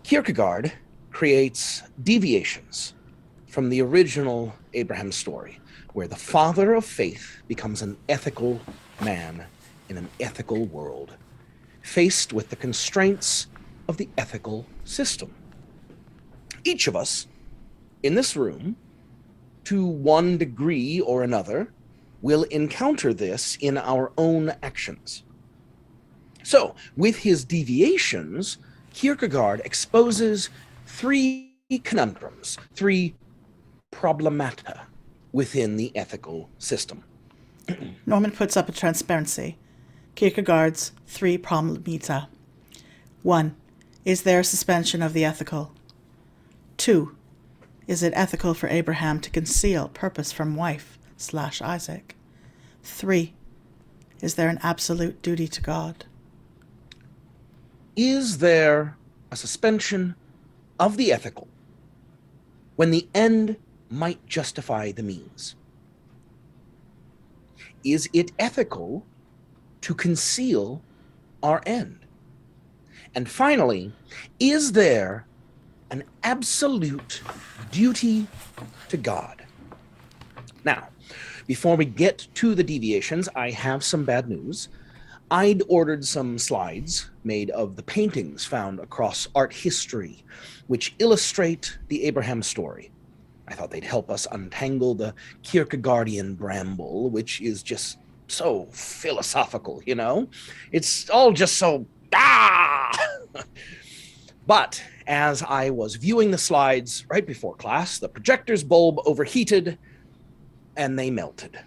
Kierkegaard creates deviations from the original Abraham story, where the father of faith becomes an ethical man in an ethical world, faced with the constraints of the ethical system. Each of us in this room, to one degree or another, will encounter this in our own actions. So, with his deviations, Kierkegaard exposes three conundrums, three problemata within the ethical system. Norman puts up a transparency. Kierkegaard's three problemata. 1. Is there a suspension of the ethical? 2. Is it ethical for Abraham to conceal purpose from wife/Isaac? 3. Is there an absolute duty to God? Is there a suspension of the ethical when the end might justify the means? Is it ethical to conceal our end? And finally, is there an absolute duty to God? Now, before we get to the deviations, I have some bad news. I'd ordered some slides made of the paintings found across art history, which illustrate the Abraham story. I thought they'd help us untangle the Kierkegaardian bramble, which is just so philosophical, you know? It's all just so, But as I was viewing the slides right before class, the projector's bulb overheated and they melted.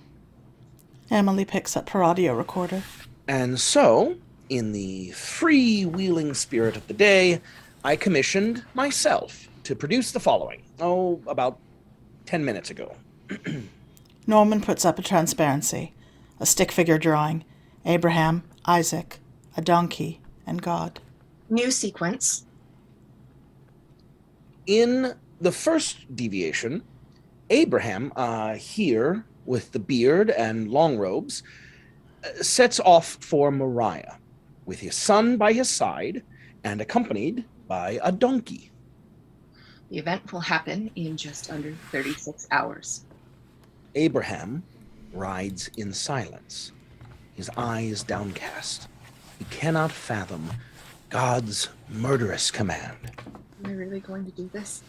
Emily picks up her audio recorder. And so, in the freewheeling spirit of the day, I commissioned myself to produce the following, about 10 minutes ago. Norman puts up a transparency, a stick figure drawing, Abraham, Isaac, a donkey, and God. New sequence. In the first deviation, Abraham, here with the beard and long robes, sets off for Moriah, with his son by his side and accompanied by a donkey. The event will happen in just under 36 hours. Abraham rides in silence, his eyes downcast. He cannot fathom God's murderous command. Am I really going to do this?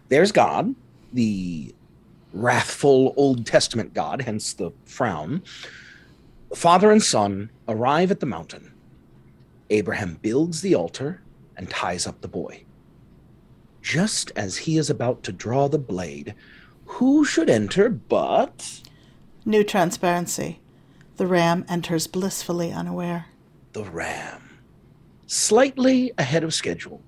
There's God, the wrathful Old Testament God, hence the frown. Father and son arrive at the mountain. Abraham builds the altar and ties up the boy. Just as he is about to draw the blade, who should enter but... New transparency. The ram enters blissfully unaware. The ram. Slightly ahead of schedule.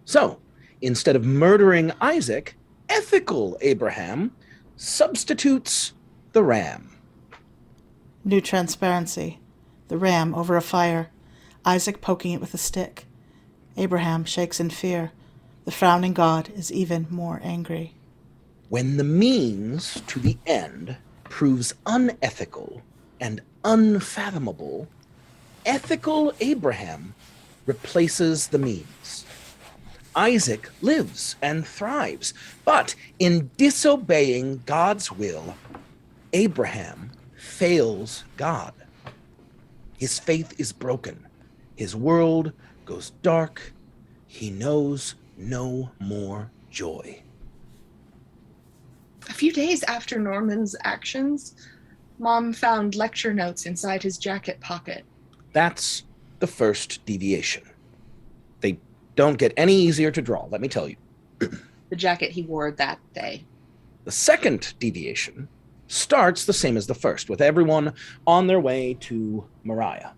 So, instead of murdering Isaac, ethical Abraham substitutes the ram. New transparency. The ram over a fire. Isaac poking it with a stick. Abraham shakes in fear. The frowning God is even more angry. When the means to the end proves unethical and unfathomable, ethical Abraham replaces the means. Isaac lives and thrives, but in disobeying God's will, Abraham fails God. His faith is broken. His world goes dark. He knows no more joy. A few days after Norman's actions, Mom found lecture notes inside his jacket pocket. That's the first deviation. They don't get any easier to draw, let me tell you. The jacket he wore that day. The second deviation starts the same as the first, with everyone on their way to Moriah.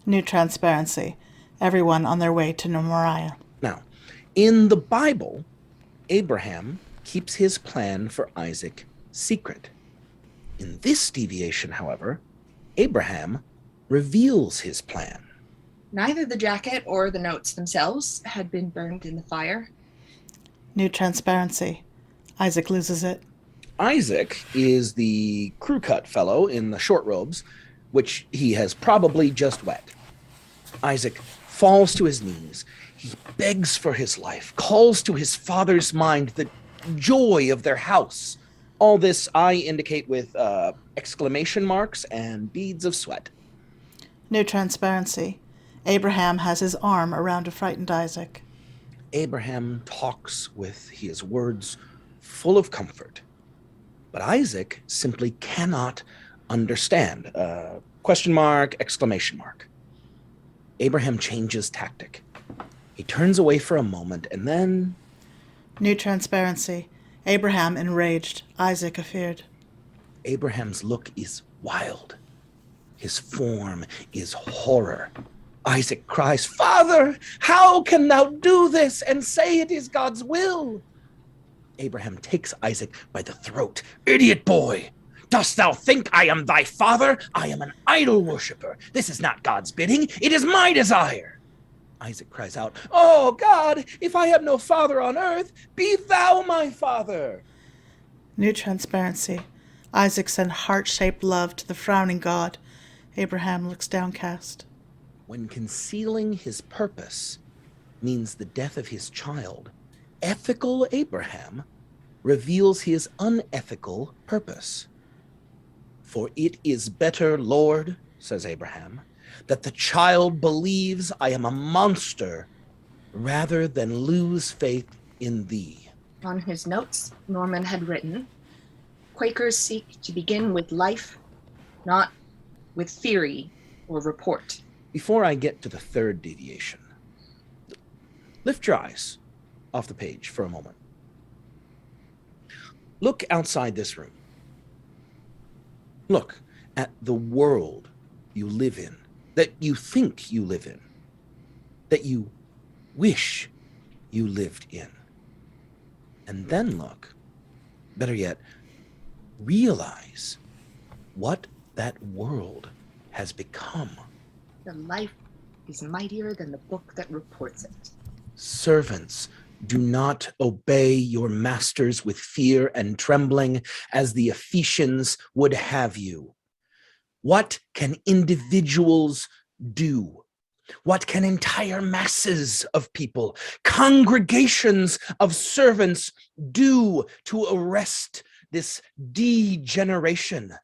New transparency. Everyone on their way to Moriah. Now, in the Bible, Abraham keeps his plan for Isaac secret. In this deviation, however, Abraham reveals his plan. Neither the jacket or the notes themselves had been burned in the fire. New transparency. Isaac loses it. Isaac is the crew cut fellow in the short robes, which he has probably just wet. Isaac falls to his knees. He begs for his life, calls to his father's mind the joy of their house. All this I indicate with exclamation marks and beads of sweat. New transparency. Abraham has his arm around a frightened Isaac. Abraham talks with his words full of comfort, but Isaac simply cannot understand. Question mark, exclamation mark. Abraham changes tactic. He turns away for a moment and then... New transparency. Abraham enraged, Isaac afeared. Abraham's look is wild. His form is horror. Isaac cries, "Father, how can thou do this and say it is God's will?" Abraham takes Isaac by the throat. "Idiot boy! Dost thou think I am thy father? I am an idol worshiper. This is not God's bidding. It is my desire." Isaac cries out, "Oh, God, if I have no father on earth, be thou my father." New transparency. Isaac sent heart-shaped love to the frowning God. Abraham looks downcast. When concealing his purpose means the death of his child, ethical Abraham reveals his unethical purpose. "For it is better, Lord," says Abraham, "that the child believes I am a monster rather than lose faith in thee." On his notes, Norman had written, "Quakers seek to begin with life, not with theory or report." Before I get to the third deviation, lift your eyes off the page for a moment. Look outside this room. Look at the world you live in, that you think you live in, that you wish you lived in. And then look, better yet, realize what that world has become. The life is mightier than the book that reports it. Servants, do not obey your masters with fear and trembling as the Ephesians would have you. What can individuals do? What can entire masses of people, congregations of servants do to arrest this degeneration,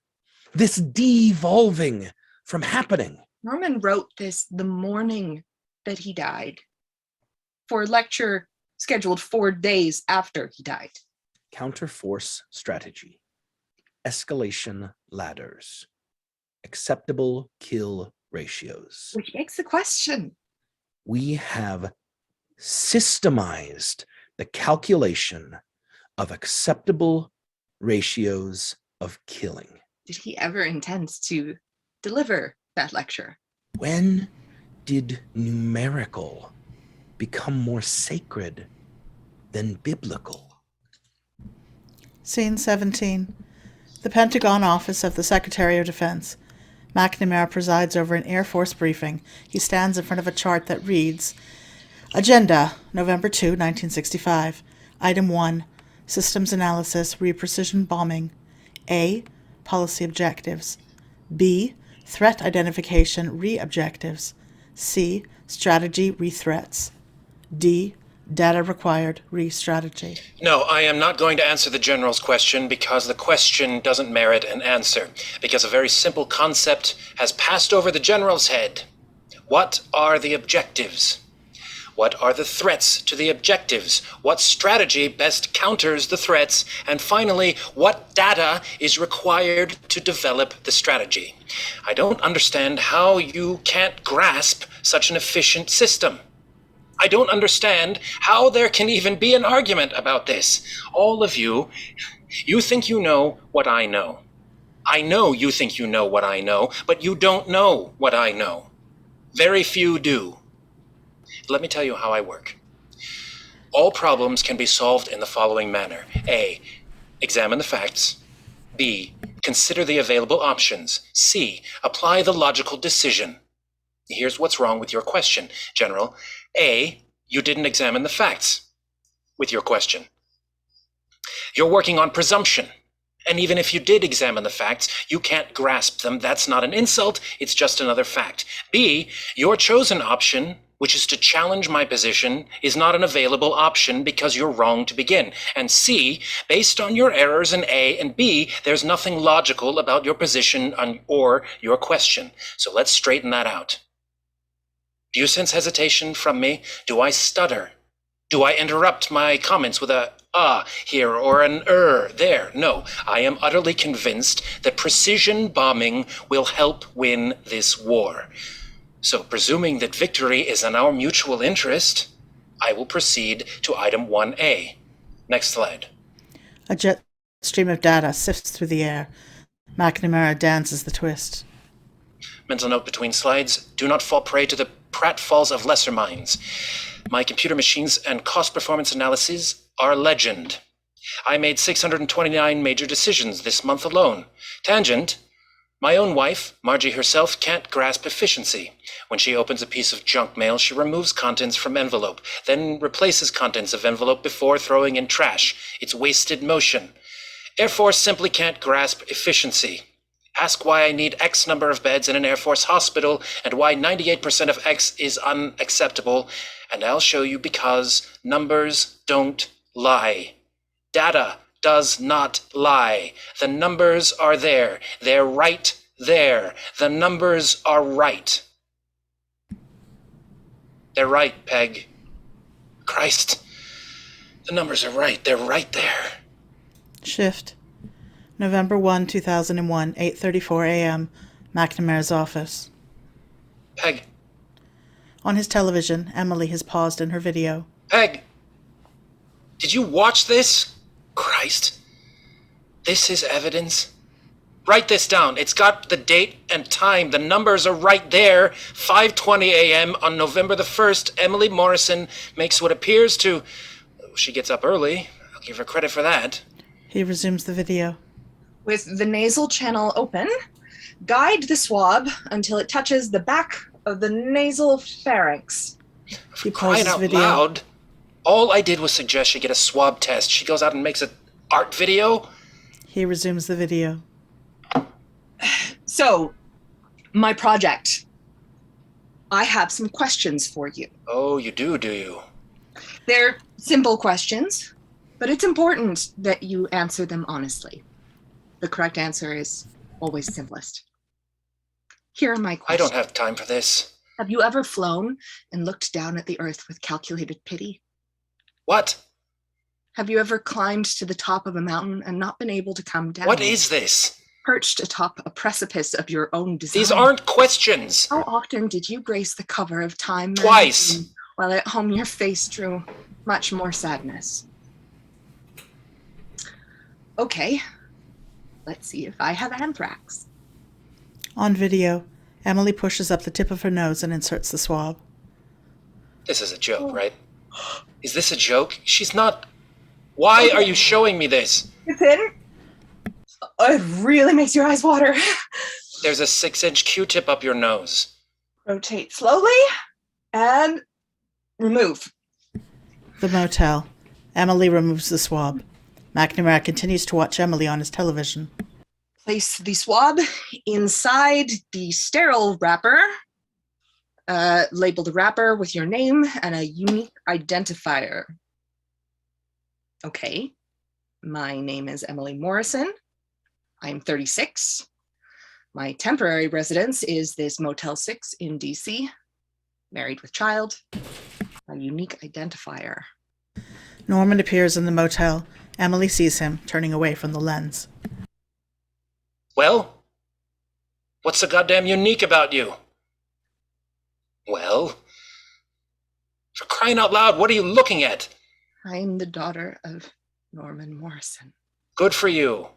this devolving from happening? Norman wrote this the morning that he died, for a lecture scheduled 4 days after he died. Counterforce strategy, escalation ladders, acceptable kill ratios. Which begs the question. We have systemized the calculation of acceptable ratios of killing. Did he ever intend to deliver that lecture? When did numerical become more sacred than biblical? Scene 17. The Pentagon office of the Secretary of Defense. McNamara presides over an Air Force briefing. He stands in front of a chart that reads, Agenda, November 2, 1965. Item 1, Systems Analysis, Re-Precision Bombing. A, Policy Objectives. B, Threat Identification, Re-Objectives. C, Strategy, Re-Threats. D, Data Required, Re-Strategy. No, I am not going to answer the General's question because the question doesn't merit an answer, because a very simple concept has passed over the General's head. What are the objectives? What are the threats to the objectives? What strategy best counters the threats? And finally, what data is required to develop the strategy? I don't understand how you can't grasp such an efficient system. I don't understand how there can even be an argument about this. All of you, you think you know what I know. I know you think you know what I know, but you don't know what I know. Very few do. Let me tell you how I work. All problems can be solved in the following manner. A, examine the facts. B, consider the available options. C, apply the logical decision. Here's what's wrong with your question, General. A, you didn't examine the facts with your question. You're working on presumption. And even if you did examine the facts, you can't grasp them. That's not an insult, it's just another fact. B, your chosen option, which is to challenge my position, is not an available option because you're wrong to begin. And C, based on your errors in A and B, there's nothing logical about your position or your question. So let's straighten that out. Do you sense hesitation from me? Do I stutter? Do I interrupt my comments with a here or an there? No, I am utterly convinced that precision bombing will help win this war. So presuming that victory is in our mutual interest, I will proceed to item 1A. Next slide. A jet stream of data sifts through the air. McNamara dances the twist. Mental note between slides, do not fall prey to the pratfalls of lesser minds. My computer machines and cost performance analyses are legend. I made 629 major decisions this month alone. Tangent, My own wife, Margie herself, can't grasp efficiency. When she opens a piece of junk mail, she removes contents from envelope, then replaces contents of envelope before throwing in trash. It's wasted motion. Air Force simply can't grasp efficiency. Ask why I need X number of beds in an Air Force hospital and why 98% of X is unacceptable, and I'll show you because numbers don't lie. Data does not lie. The numbers are there. They're right there. The numbers are right. They're right, Peg. Christ. The numbers are right. They're right there. Shift. November 1, 2001, 8:34 a.m., McNamara's office. Peg. On his television, Emily has paused in her video. Peg. Did you watch this? Christ. This is evidence. Write this down. It's got the date and time. The numbers are right there. 5:20 a.m. on November the 1st, Emily Morrison makes what appears to... She gets up early. I'll give her credit for that. He resumes the video. With the nasal channel open, guide the swab until it touches the back of the nasal pharynx. He Crying pauses out video. loud. All I did was suggest she get a swab test. She goes out and makes an art video? He resumes the video. So, my project. I have some questions for you. Oh, you do you? They're simple questions, but it's important that you answer them honestly. The correct answer is always simplest. Here are my questions. I don't have time for this. Have you ever flown and looked down at the earth with calculated pity? What? Have you ever climbed to the top of a mountain and not been able to come down? What is this? Perched atop a precipice of your own design. These aren't questions. How often did you grace the cover of Time Twice. magazine, while at home your face drew much more sadness? Okay, let's see if I have anthrax. On video, Emily pushes up the tip of her nose and inserts the swab. This is a joke, right? Is this a joke? She's not... Why are you showing me this? It's in. It really makes your eyes water. There's a 6-inch Q-tip up your nose. Rotate slowly and remove. The motel. Emily removes the swab. McNamara continues to watch Emily on his television. Place the swab inside the sterile wrapper. Label the wrapper with your name and a unique identifier. Okay. My name is Emily Morrison. I'm 36. My temporary residence is this Motel 6 in DC. Married with child. A unique identifier. Norman appears in the motel. Emily sees him, turning away from the lens. Well? What's so goddamn unique about you? Well? For crying out loud, what are you looking at? I'm the daughter of Norman Morrison. Good for you.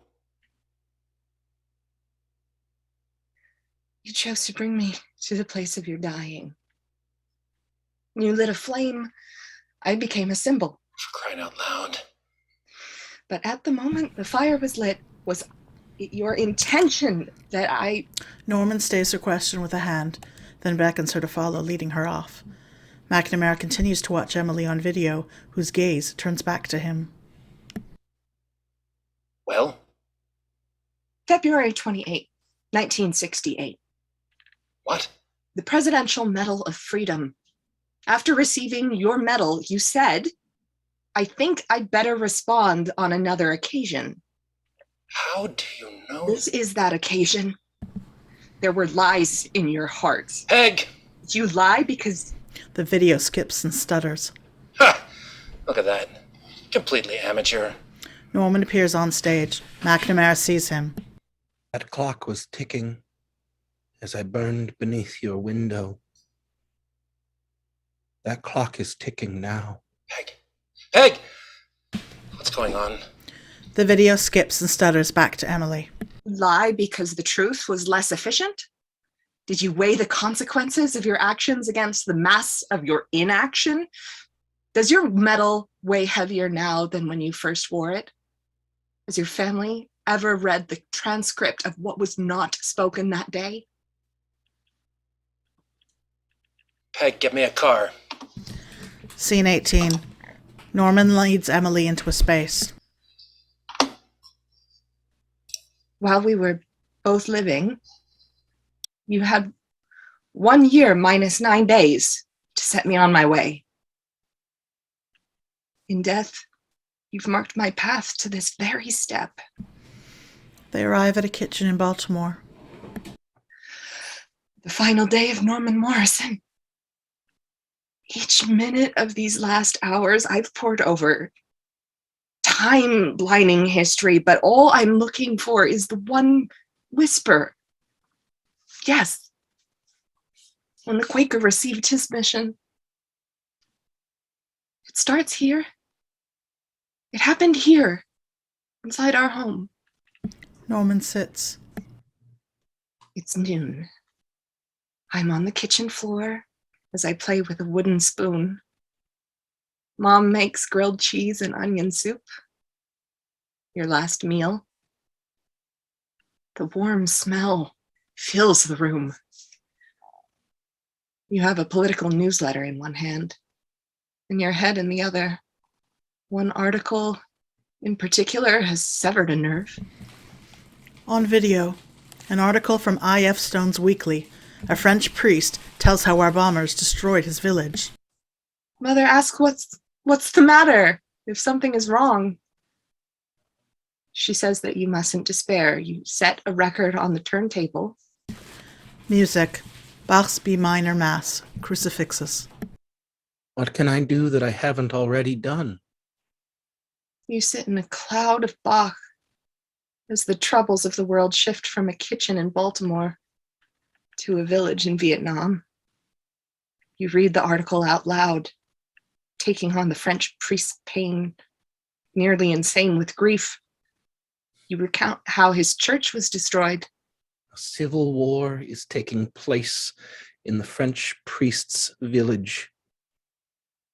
You chose to bring me to the place of your dying. You lit a flame. I became a symbol. For crying out loud. But at the moment the fire was lit, was it your intention that I... Norman stays her question with a hand, then beckons her to follow, leading her off. McNamara continues to watch Emily on video, whose gaze turns back to him. Well? February 28, 1968. What? The Presidential Medal of Freedom. After receiving your medal, you said, I think I'd better respond on another occasion. How do you know? This is that occasion. There were lies in your heart. Peg! Did you lie because... The video skips and stutters. Ha! Look at that. Completely amateur. Norman appears on stage. McNamara sees him. That clock was ticking as I burned beneath your window. That clock is ticking now. Peg! Peg! What's going on? The video skips and stutters back to Emily. Lie because the truth was less efficient? Did you weigh the consequences of your actions against the mass of your inaction? Does your medal weigh heavier now than when you first wore it? Has your family ever read the transcript of what was not spoken that day? Peg, get me a car. Scene 18. Norman leads Emily into a space. While we were both living, you had 1 year minus 9 days to set me on my way. In death, you've marked my path to this very step. They arrive at a kitchen in Baltimore. The final day of Norman Morrison. Each minute of these last hours I've pored over time-blinding history, but all I'm looking for is the one whisper. Yes. When the Quaker received his mission. It starts here. It happened here, inside our home. Norman sits. It's noon. I'm on the kitchen floor as I play with a wooden spoon. Mom makes grilled cheese and onion soup. Your last meal. The warm smell fills the room. You have a political newsletter in one hand, and your head in the other. One article in particular has severed a nerve. On video, an article from I.F. Stone's Weekly. A French priest tells how our bombers destroyed his village. Mother asks what's the matter, if something is wrong. She says that you mustn't despair. You set a record on the turntable. Music. Bach's B minor Mass. Crucifixus. What can I do that I haven't already done? You sit in a cloud of Bach as the troubles of the world shift from a kitchen in Baltimore to a village in Vietnam. You read the article out loud, taking on the French priest's pain, nearly insane with grief. You recount how his church was destroyed. A civil war is taking place in the French priest's village.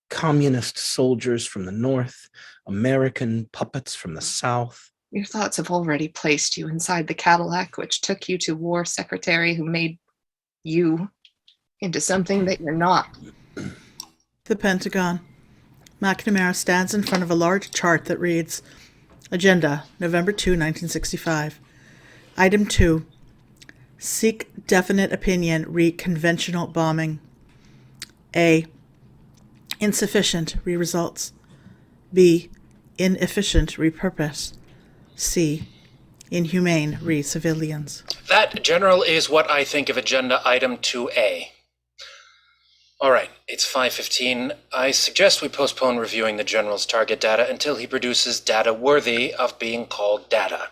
Communist soldiers from the north, American puppets from the south. Your thoughts have already placed you inside the Cadillac, which took you to war secretary who made you into something that you're not. The Pentagon. McNamara stands in front of a large chart that reads, Agenda, November 2, 1965. Item 2. Seek definite opinion, re conventional bombing. A. Insufficient, re results. B. Inefficient, re purpose. C. Inhumane, re civilians. That, General, is what I think of Agenda Item 2A. All right, it's 5:15. I suggest we postpone reviewing the General's target data until he produces data worthy of being called data.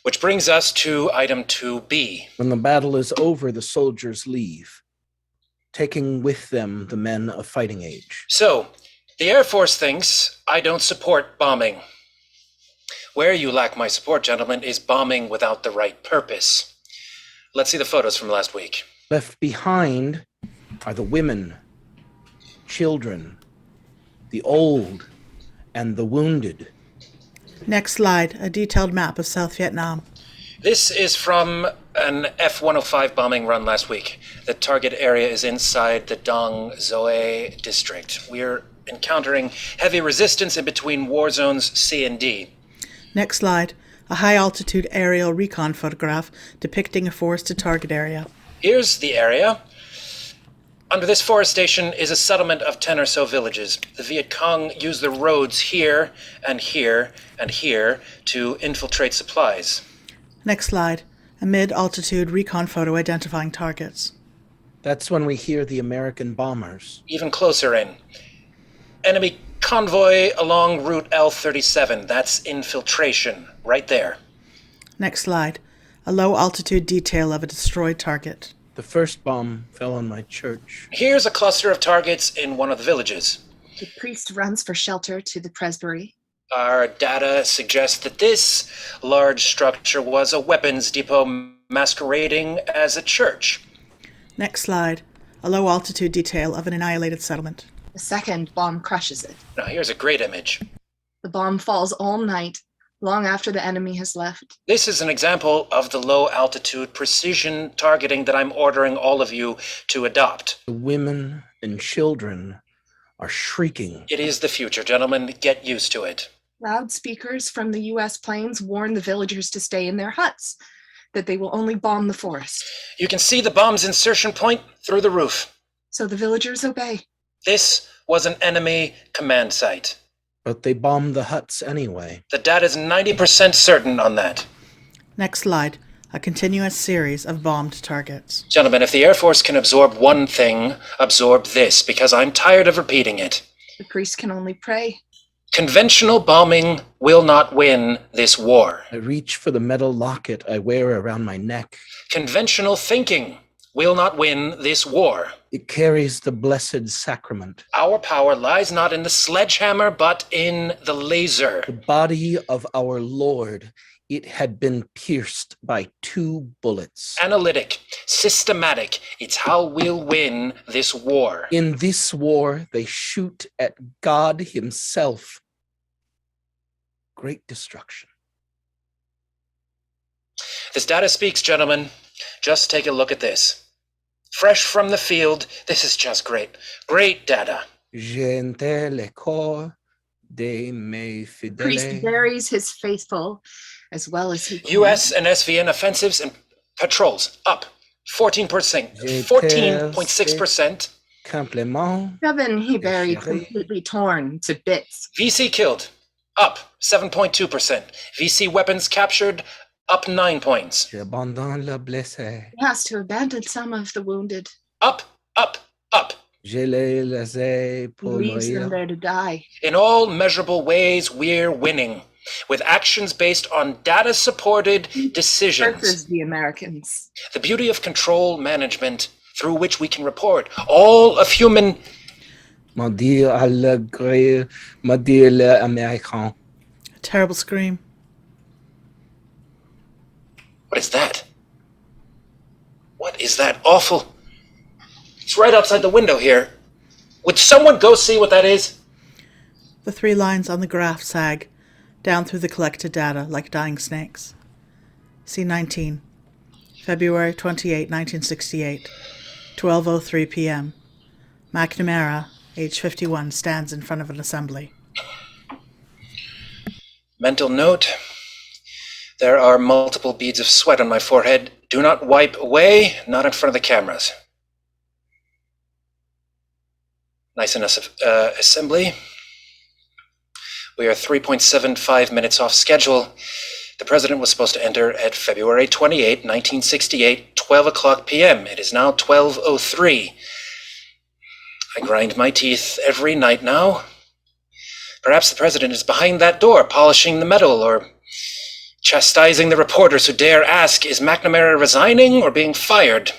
Which brings us to Item 2B. When the battle is over, the soldiers leave, taking with them the men of fighting age. So, the Air Force thinks I don't support bombing. Where you lack my support, gentlemen, is bombing without the right purpose. Let's see the photos from last week. Left behind are the women, children, the old, and the wounded. Next slide, a detailed map of South Vietnam. This is from an F-105 bombing run last week. The target area is inside the Dong Zoe district. We're encountering heavy resistance in between war zones C and D. Next slide, a high-altitude aerial recon photograph depicting a forested target area. Here's the area. Under this forestation is a settlement of 10 or so villages. The Viet Cong use the roads here and here and here to infiltrate supplies. Next slide, a mid-altitude recon photo identifying targets. That's when we hear the American bombers. Even closer in. Enemy convoy along Route L-37. That's infiltration, right there. Next slide, a low-altitude detail of a destroyed target. The first bomb fell on my church. Here's a cluster of targets in one of the villages. The priest runs for shelter to the presbytery. Our data suggests that this large structure was a weapons depot masquerading as a church. Next slide, a low-altitude detail of an annihilated settlement. The second bomb crushes it. Now here's a great image. The bomb falls all night, long after the enemy has left. This is an example of the low-altitude precision targeting that I'm ordering all of you to adopt. The women and children are shrieking. It is the future, gentlemen. Get used to it. Loudspeakers from the U.S. planes warn the villagers to stay in their huts, that they will only bomb the forest. You can see the bomb's insertion point through the roof. So the villagers obey. This was an enemy command site. But they bomb the huts anyway. The data's 90% certain on that. Next slide. A continuous series of bombed targets. Gentlemen, if the Air Force can absorb one thing, absorb this, because I'm tired of repeating it. The priest can only pray. Conventional bombing will not win this war. I reach for the metal locket I wear around my neck. Conventional thinking will not win this war. It carries the blessed sacrament. Our power lies not in the sledgehammer, but in the laser. The body of our Lord, it had been pierced by 2 bullets. Analytic, systematic, it's how we'll win this war. In this war, they shoot at God himself. Great destruction. This data speaks, gentlemen. Just take a look at this. Fresh from the field, this is just great. Great data. Gente le corps de mes The priest fidèles. buries his faithful as well as he can. US and SVN offensives and patrols up 14.6%. Complément. 7 he buried completely torn to bits. VC killed up 7.2%. VC weapons captured up 9 points. J'abandonne le blessé. He has to abandon some of the wounded. Up, up, up. Je les laissé He pour leaves them mourir. there to die. In all measurable ways, we're winning. With actions based on data-supported decisions. Versus the Americans. The beauty of control management through which we can report all of human... Mentir à le gré, mentir le américain. A terrible scream. What is that? What is that awful? It's right outside the window here. Would someone go see what that is? The 3 lines on the graph sag down through the collected data like dying snakes. C19. February 28, 1968. 12:03 p.m. McNamara, age 51, stands in front of an assembly. Mental note. There are multiple beads of sweat on my forehead. Do not wipe away, not in front of the cameras. Nice enough assembly. We are 3.75 minutes off schedule. The president was supposed to enter at February 28, 1968, 12 o'clock p.m. It is now 12:03. I grind my teeth every night now. Perhaps the president is behind that door, polishing the metal or chastising the reporters who dare ask, is McNamara resigning or being fired?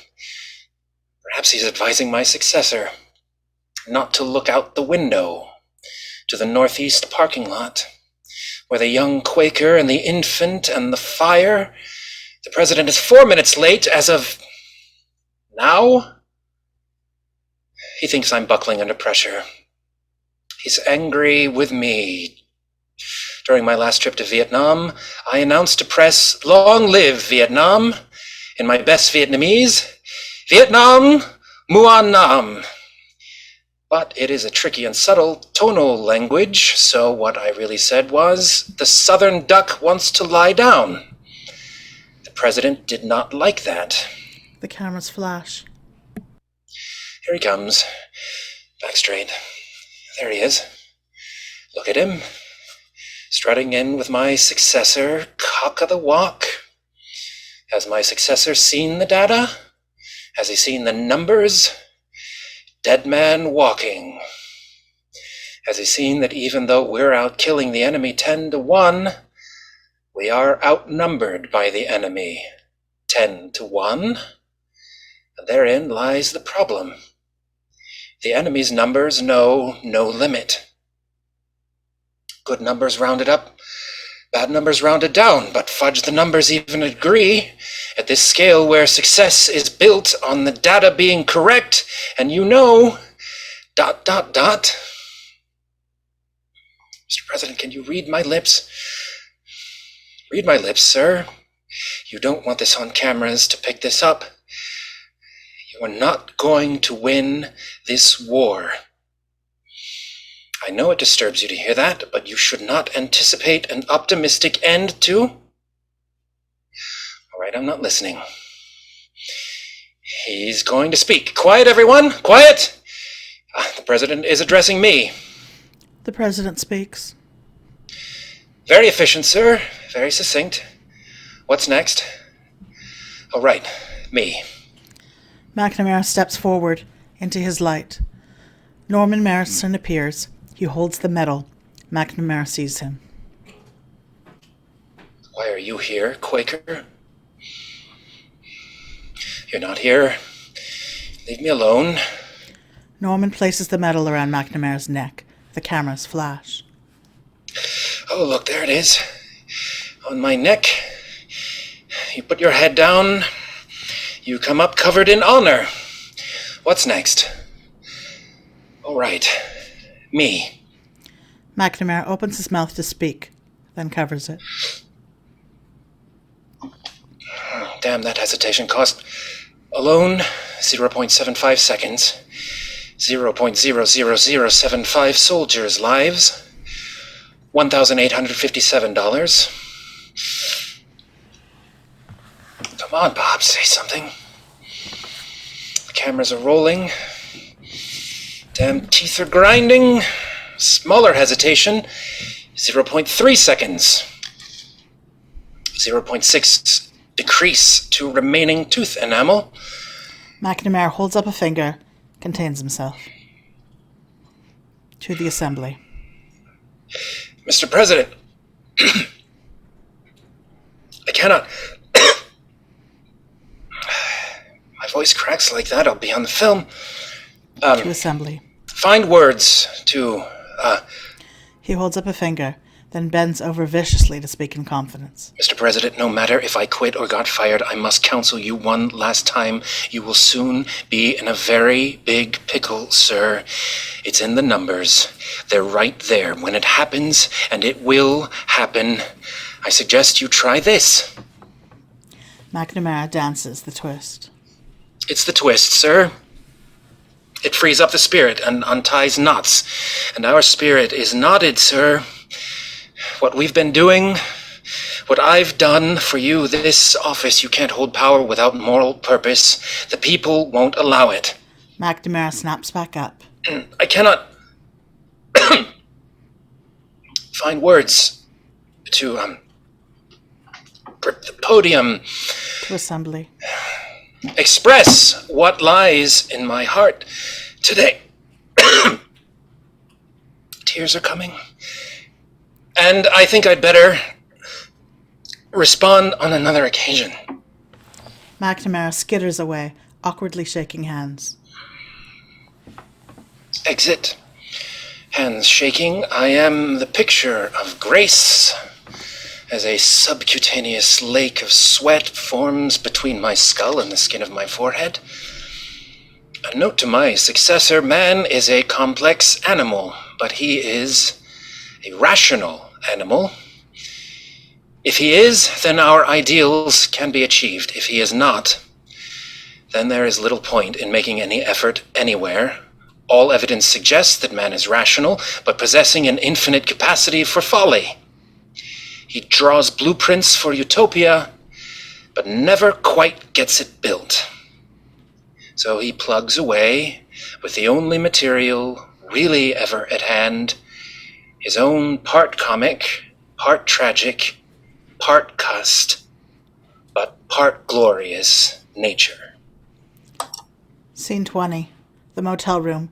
Perhaps he's advising my successor not to look out the window to the northeast parking lot, where the young Quaker and the infant and the fire. The president is 4 minutes late as of now. He thinks I'm buckling under pressure. He's angry with me. During my last trip to Vietnam, I announced to press, "Long live Vietnam," in my best Vietnamese, "Vietnam, Muan Nam." But it is a tricky and subtle tonal language, so what I really said was, "The southern duck wants to lie down." The president did not like that. The cameras flash. Here he comes. Back straight. There he is. Look at him. Strutting in with my successor, cock of the walk. Has my successor seen the data? Has he seen the numbers? Dead man walking. Has he seen that even though we're out killing the enemy 10-1, we are outnumbered by the enemy 10-1? And therein lies the problem. The enemy's numbers know no limit. Good numbers rounded up, bad numbers rounded down, but fudge the numbers even agree. At this scale where success is built on the data being correct, and you know, ... Mr. President, can you read my lips? Read my lips, sir. You don't want this on cameras to pick this up. You are not going to win this war. I know it disturbs you to hear that, but you should not anticipate an optimistic end to... All right, I'm not listening. He's going to speak. Quiet, everyone! Quiet! The president is addressing me. The president speaks. Very efficient, sir. Very succinct. What's next? Oh, right. Me. McNamara steps forward into his light. Norman Morrison appears. He holds the medal. McNamara sees him. Why are you here, Quaker? You're not here. Leave me alone. Norman places the medal around McNamara's neck. The cameras flash. Oh, look, there it is. On my neck. You put your head down. You come up covered in honor. What's next? All right. Me. McNamara opens his mouth to speak, then covers it. Oh, damn, that hesitation cost alone 0.75 seconds. 0.00075 soldiers' lives. $1,857. Come on, Bob, say something. The cameras are rolling. Damn teeth are grinding. Smaller hesitation. 0.3 seconds. 0.6 decrease to remaining tooth enamel. McNamara holds up a finger, contains himself. To the assembly. Mr. President, I cannot... My voice cracks like that, I'll be on the film. To assembly. Find words to, He holds up a finger, then bends over viciously to speak in confidence. Mr. President, no matter if I quit or got fired, I must counsel you one last time. You will soon be in a very big pickle, sir. It's in the numbers. They're right there. When it happens, and it will happen, I suggest you try this. McNamara dances the twist. It's the twist, sir. It frees up the spirit and unties knots. And our spirit is knotted, sir. What we've been doing, what I've done for you, this office, you can't hold power without moral purpose. The people won't allow it. McNamara snaps back up. I cannot find words to grip the podium. To assembly. Express what lies in my heart today. Tears are coming. And I think I'd better respond on another occasion. McNamara skitters away, awkwardly shaking hands. Exit. Hands shaking. I am the picture of grace as a subcutaneous lake of sweat forms between my skull and the skin of my forehead. A note to my successor: man is a complex animal, but he is a rational animal. If he is, then our ideals can be achieved. If he is not, then there is little point in making any effort anywhere. All evidence suggests that man is rational, but possessing an infinite capacity for folly. He draws blueprints for utopia, but never quite gets it built. So he plugs away with the only material really ever at hand, his own part comic, part tragic, part cussed, but part glorious nature. Scene 20. The motel room.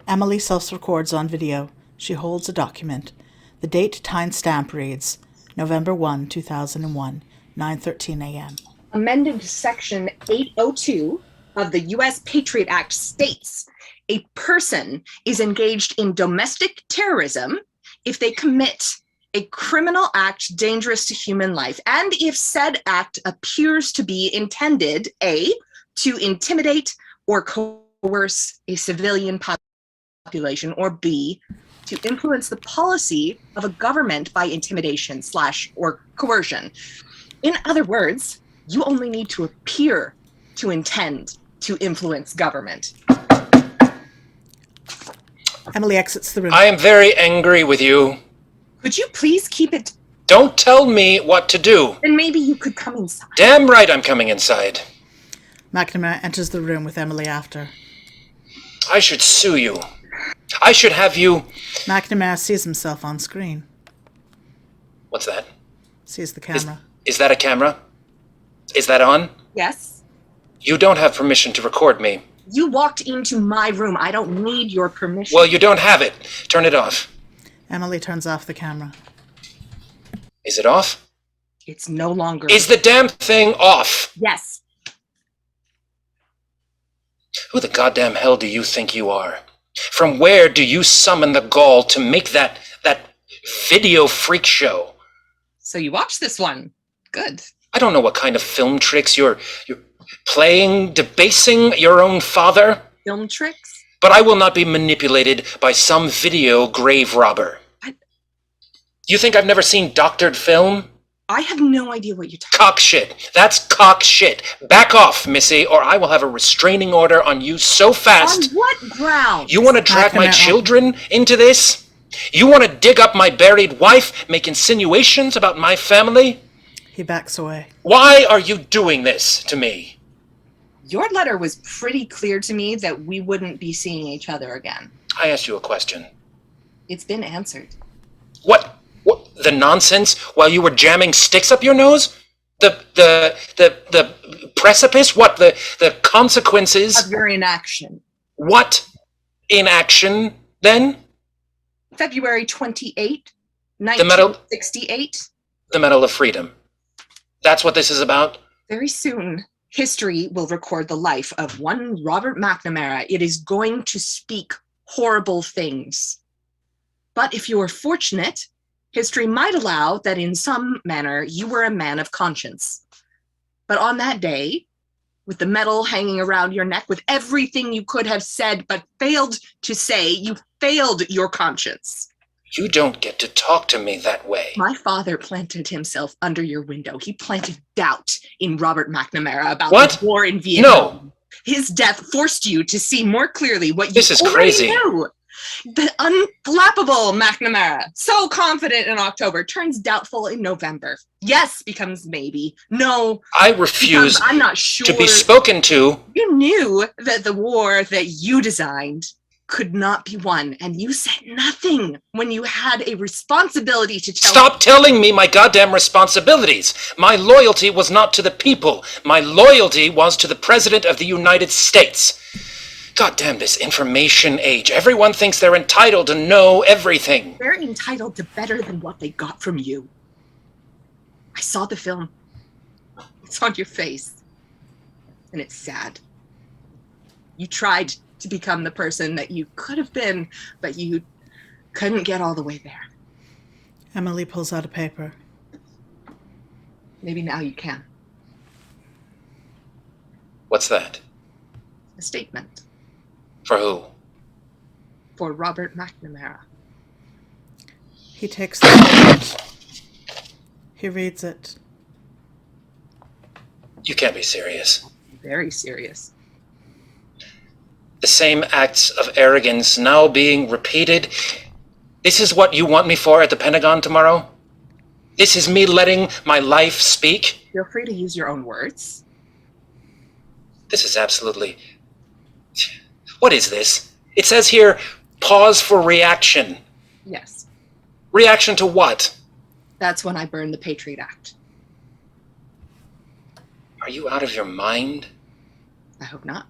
Emily self-records on video. She holds a document. The date timestamp reads November 1, 2001, 9:13 a.m. Amended Section 802 of the U.S. Patriot Act states a person is engaged in domestic terrorism if they commit a criminal act dangerous to human life, and if said act appears to be intended, A, to intimidate or coerce a civilian population, or B, to influence the policy of a government by intimidation / or coercion. In other words, you only need to appear to intend to influence government. Emily exits the room. I am very angry with you. Could you please keep it? Don't tell me what to do. Then maybe you could come inside. Damn right I'm coming inside. McNamara enters the room with Emily after. I should sue you. I should have you... McNamara sees himself on screen. What's that? Sees the camera. Is that a camera? Is that on? Yes? You don't have permission to record me. You walked into my room. I don't need your permission. Well, you don't have it. Turn it off. Emily turns off the camera. Is it off? It's no longer... Is the damn thing off? Yes. Who the goddamn hell do you think you are? From where do you summon the gall to make that video freak show? So you watched this one. Good. I don't know what kind of film tricks you're playing, debasing your own father. Film tricks? But I will not be manipulated by some video grave robber. You think I've never seen doctored film? I have no idea what you're talking Cock shit. That's cock shit. Back off, Missy, or I will have a restraining order on you so fast. On what ground? You want to drag my children into this? You want to dig up my buried wife, make insinuations about my family? He backs away. Why are you doing this to me? Your letter was pretty clear to me that we wouldn't be seeing each other again. I asked you a question. It's been answered. What? The nonsense while you were jamming sticks up your nose? The precipice? What? The consequences? Of your inaction. What inaction, then? February 28, 1968. The Medal of Freedom. That's what this is about? Very soon, history will record the life of one Robert McNamara. It is going to speak horrible things. But if you are fortunate, history might allow that in some manner you were a man of conscience. But on that day, with the medal hanging around your neck, with everything you could have said but failed to say, you failed your conscience. You don't get to talk to me that way. My father planted himself under your window. He planted doubt in Robert McNamara about the war in Vietnam. No. His death forced you to see more clearly what you This is already crazy. knew. The unflappable McNamara, so confident in October, turns doubtful in November. Yes becomes maybe. No. I refuse I'm not sure. to be spoken to. You knew that the war that you designed could not be won, and you said nothing when you had a responsibility to tell. Stop telling me my goddamn responsibilities. My loyalty was not to the people. My loyalty was to the President of the United States. God damn this information age. Everyone thinks they're entitled to know everything. They're entitled to better than what they got from you. I saw the film. It's on your face. And it's sad. You tried to become the person that you could have been, but you couldn't get all the way there. Emily pulls out a paper. Maybe now you can. What's that? A statement. For who? For Robert McNamara. He takes the page. He reads it. You can't be serious. Very serious. The same acts of arrogance now being repeated. This is what you want me for at the Pentagon tomorrow? This is me letting my life speak? Feel free to use your own words. This is absolutely... What is this? It says here, pause for reaction. Yes. Reaction to what? That's when I burned the Patriot Act. Are you out of your mind? I hope not.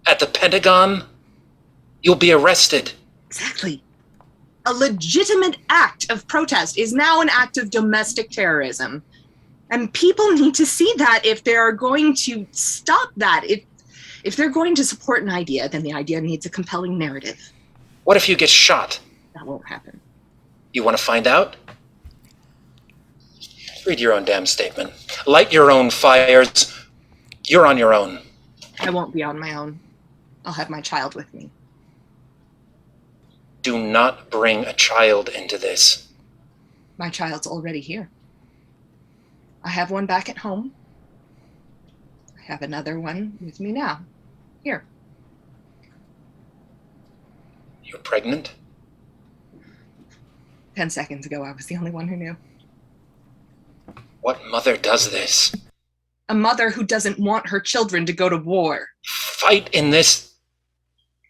At the Pentagon? You'll be arrested. Exactly. A legitimate act of protest is now an act of domestic terrorism. And people need to see that if they're going to stop that. If they're going to support an idea, then the idea needs a compelling narrative. What if you get shot? That won't happen. You want to find out? Read your own damn statement. Light your own fires. You're on your own. I won't be on my own. I'll have my child with me. Do not bring a child into this. My child's already here. I have one back at home. I have another one with me now. Here. You're pregnant? 10 seconds ago, I was the only one who knew. What mother does this? A mother who doesn't want her children to go to war. Fight in this?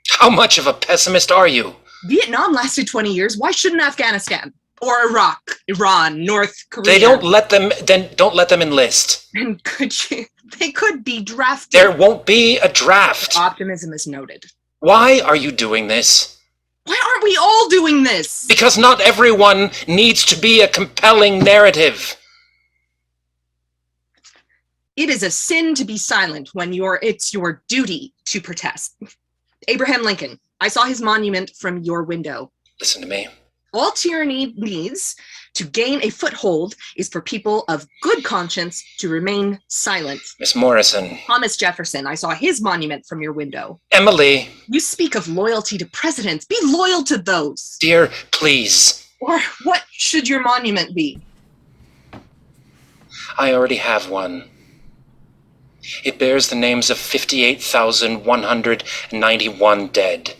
How much of a pessimist are you? Vietnam lasted 20 years. Why shouldn't Afghanistan? Or Iraq, Iran, North Korea? Then don't let them enlist. And they could be drafted. There won't be a draft. Optimism is noted. Why are you doing this? Why aren't we all doing this? Because not everyone needs to be a compelling narrative. It is a sin to be silent when it's your duty to protest. Abraham Lincoln, I saw his monument from your window. Listen to me. All tyranny needs to gain a foothold is for people of good conscience to remain silent. Miss Morrison. Thomas Jefferson, I saw his monument from your window. Emily. You speak of loyalty to presidents. Be loyal to those. Dear, please. Or what should your monument be? I already have one. It bears the names of 58,191 dead.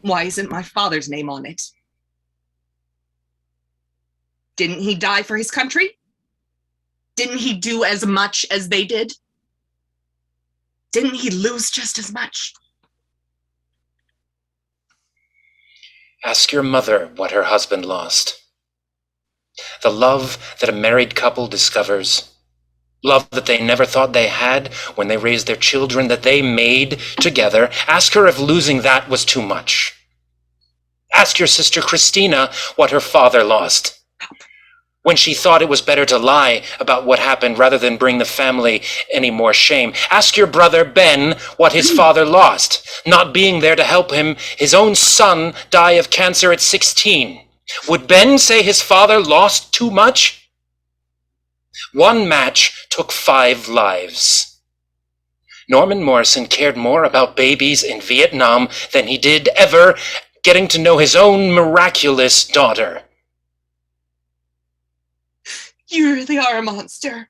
Why isn't my father's name on it? Didn't he die for his country? Didn't he do as much as they did? Didn't he lose just as much? Ask your mother what her husband lost. The love that a married couple discovers. Love that they never thought they had when they raised their children that they made together. Ask her if losing that was too much. Ask your sister Christina what her father lost. When she thought it was better to lie about what happened rather than bring the family any more shame. Ask your brother Ben what his father lost. Not being there to help him, his own son die of cancer at 16. Would Ben say his father lost too much? One match took 5 lives. Norman Morrison cared more about babies in Vietnam than he did ever getting to know his own miraculous daughter. You really are a monster.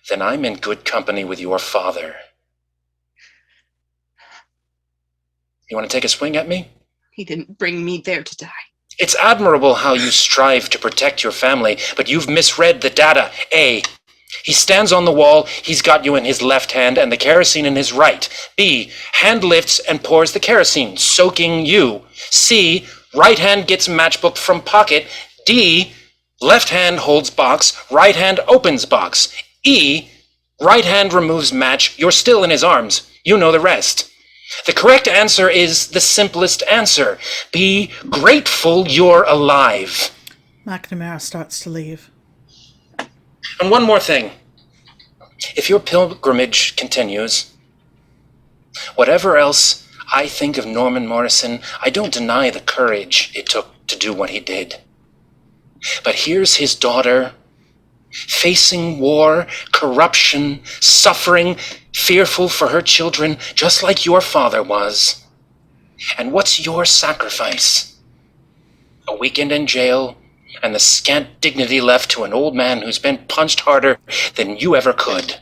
Then I'm in good company with your father. You want to take a swing at me? He didn't bring me there to die. It's admirable how you strive to protect your family, but you've misread the data. A, he stands on the wall, he's got you in his left hand and the kerosene in his right. B, hand lifts and pours the kerosene, soaking you. C, right hand gets matchbook from pocket. D, left hand holds box, right hand opens box. E, right hand removes match, you're still in his arms. You know the rest. The correct answer is the simplest answer. Be grateful you're alive. McNamara starts to leave. And one more thing. If your pilgrimage continues, whatever else I think of Norman Morrison, I don't deny the courage it took to do what he did. But here's his daughter, facing war, corruption, suffering, fearful for her children, just like your father was. And what's your sacrifice? A weekend in jail, and the scant dignity left to an old man who's been punched harder than you ever could.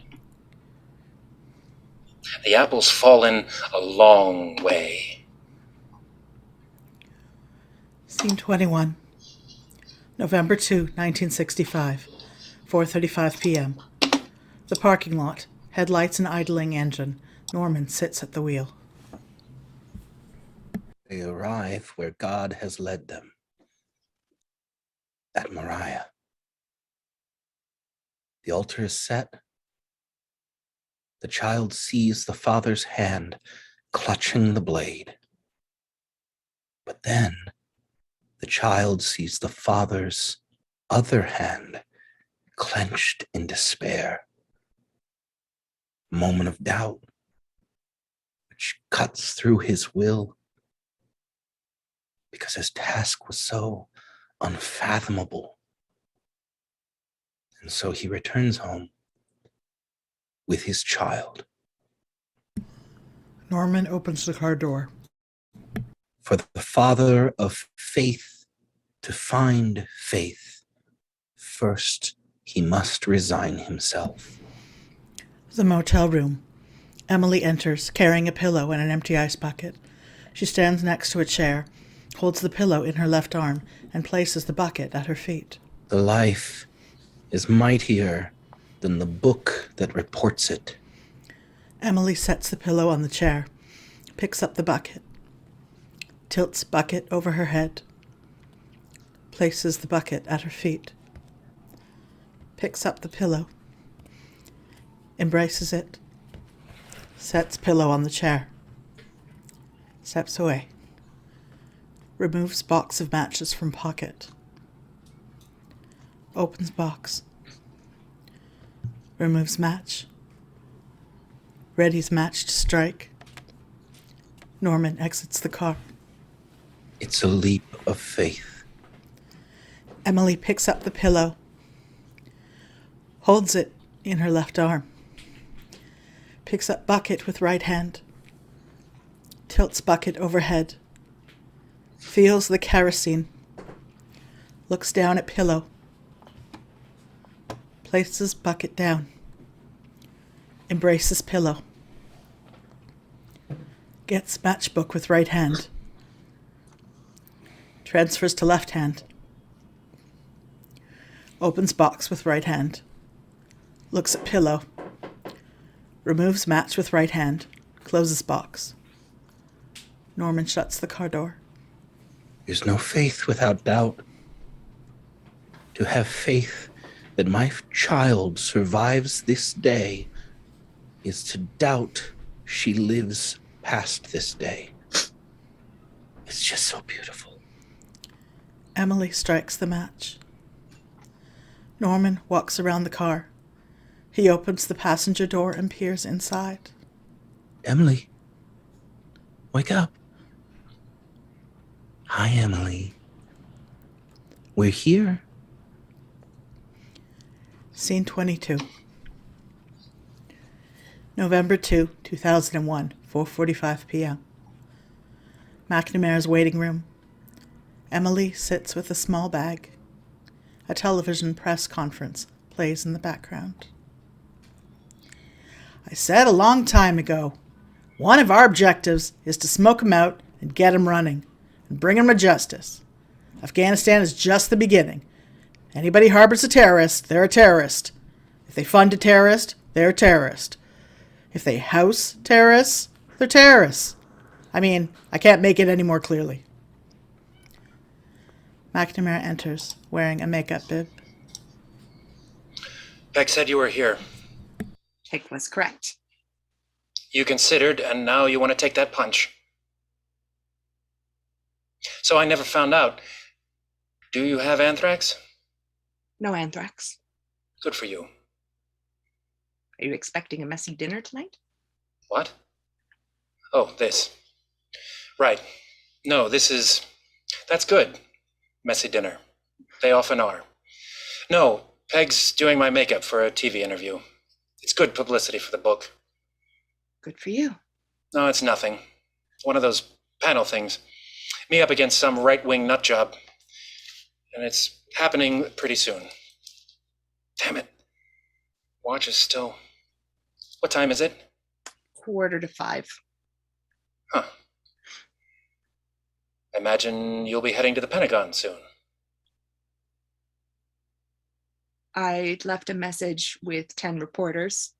The apple's fallen a long way. Scene 21. November 2, 1965. 4:35 p.m. The parking lot. Headlights and idling engine. Norman sits at the wheel. They arrive where God has led them. At Moriah. The altar is set. The child sees the father's hand clutching the blade. But then the child sees the father's other hand clenched in despair. A moment of doubt which cuts through his will because his task was so unfathomable. And so he returns home with his child. Norman opens the car door. For the father of faith to find faith, first he must resign himself. The motel room. Emily enters, carrying a pillow and an empty ice bucket. She stands next to a chair, holds the pillow in her left arm, and places the bucket at her feet. The life is mightier than the book that reports it. Emily sets the pillow on the chair, picks up the bucket, tilts bucket over her head, places the bucket at her feet, picks up the pillow, embraces it, sets pillow on the chair, steps away, removes box of matches from pocket, opens box, removes match, readies match to strike. Norman exits the car. It's a leap of faith. Emily picks up the pillow, holds it in her left arm, picks up bucket with right hand, tilts bucket overhead, feels the kerosene, looks down at pillow, places bucket down, embraces pillow, gets matchbook with right hand, transfers to left hand, opens box with right hand, looks at pillow, removes match with right hand, closes box. Norman shuts the car door. There's no faith without doubt. To have faith that my child survives this day is to doubt she lives past this day. It's just so beautiful. Emily strikes the match. Norman walks around the car. He opens the passenger door and peers inside. Emily, wake up. Hi, Emily. We're here. Scene 22. November 2, 2001, 4:45 p.m. McNamara's waiting room. Emily sits with a small bag. A television press conference plays in the background. I said a long time ago, one of our objectives is to smoke 'em out and get 'em running and bring 'em to justice. Afghanistan is just the beginning. Anybody harbors a terrorist, they're a terrorist. If they fund a terrorist, they're a terrorist. If they house terrorists, they're terrorists. I mean, I can't make it any more clearly. McNamara enters, wearing a makeup bib. Peg said you were here. Peg was correct. You considered, and now you want to take that punch. So I never found out. Do you have anthrax? No anthrax. Good for you. Are you expecting a messy dinner tonight? What? Oh, this. Right. No, that's good. Messy dinner. They often are. No, Peg's doing my makeup for a TV interview. It's good publicity for the book. Good for you. No, it's nothing. One of those panel things. Me up against some right-wing nut job. And it's happening pretty soon. Damn it. Watch is still... What time is it? 4:45. Huh. I imagine you'll be heading to the Pentagon soon. I left a message with 10 reporters,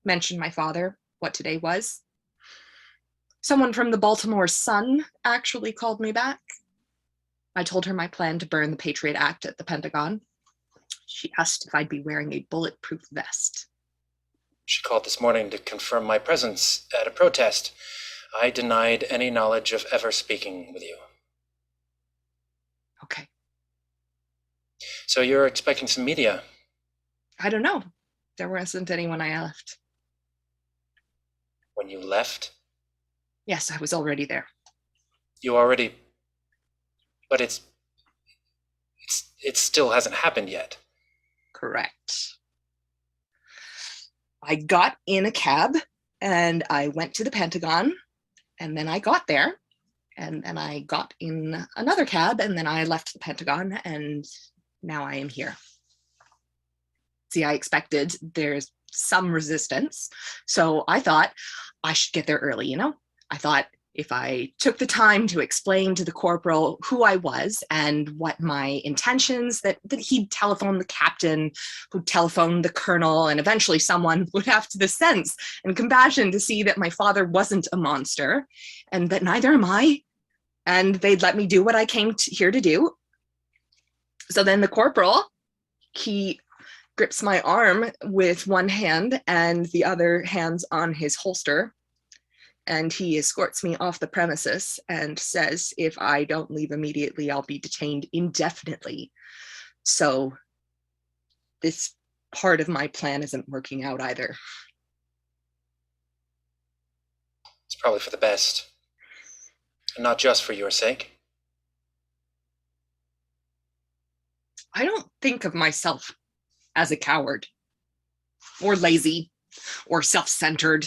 mentioned my father, what today was. Someone from the Baltimore Sun actually called me back. I told her my plan to burn the Patriot Act at the Pentagon. She asked if I'd be wearing a bulletproof vest. She called this morning to confirm my presence at a protest. I denied any knowledge of ever speaking with you. Okay. So you're expecting some media? I don't know. There wasn't anyone I left. When you left? Yes, I was already there. You already... But it still hasn't happened yet. Correct. I got in a cab and I went to the Pentagon, and then I got there And then I got in another cab, and then I left the Pentagon, and now I am here. See, I expected there's some resistance, so I thought I should get there early, I thought if I took the time to explain to the corporal who I was and what my intentions, that he'd telephone the captain, who'd telephone the colonel, and eventually someone would have the sense and compassion to see that my father wasn't a monster and that neither am I, and they'd let me do what I came here to do. So then the corporal, he grips my arm with one hand and the other hand's on his holster, and he escorts me off the premises and says if I don't leave immediately, I'll be detained indefinitely. So this part of my plan isn't working out either. It's probably for the best. And not just for your sake. I don't think of myself as a coward or lazy or self-centered.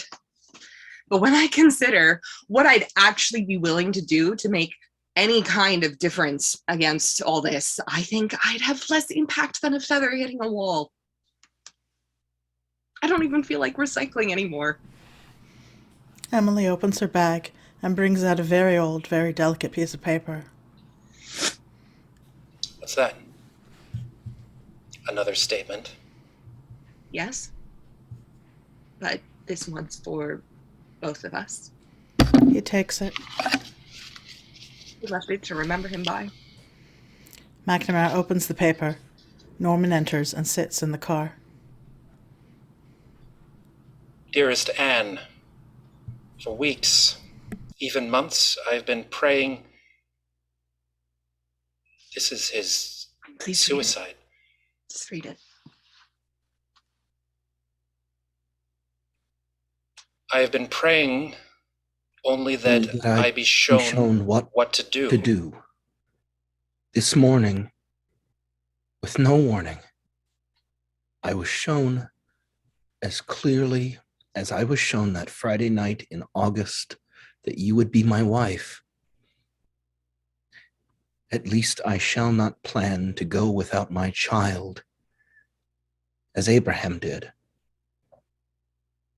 But when I consider what I'd actually be willing to do to make any kind of difference against all this, I think I'd have less impact than a feather hitting a wall. I don't even feel like recycling anymore. Emily opens her bag and brings out a very old, very delicate piece of paper. What's that? Another statement? Yes. But this one's for both of us. He takes it. He left it to remember him by. McNamara opens the paper. Norman enters and sits in the car. Dearest Anne, for weeks, even months, I've been praying. This is his Please suicide. Just read it. I have been praying only that I be shown what to do. This morning, with no warning, I was shown as clearly as I was shown that Friday night in August that you would be my wife. At least I shall not plan to go without my child, as Abraham did.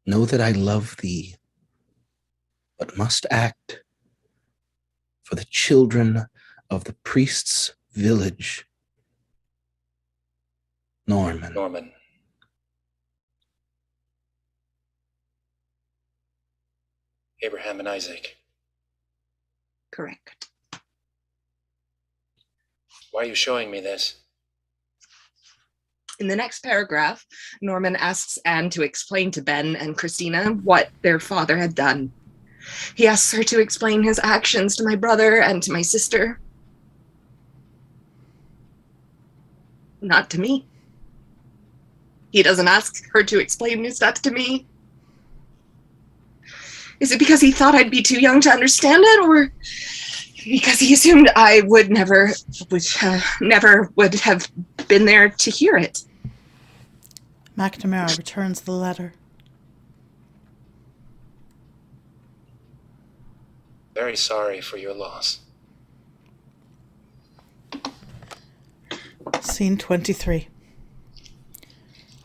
Know that I love thee, but must act for the children of the priest's village. Norman. Abraham and Isaac. Correct. Why are you showing me this? In the next paragraph, Norman asks Anne to explain to Ben and Christina what their father had done. He asks her to explain his actions to my brother and to my sister. Not to me. He doesn't ask her to explain his death to me. Is it because he thought I'd be too young to understand it, or because he assumed I would never would have been there to hear it? McNamara returns the letter. Very sorry for your loss. Scene 23.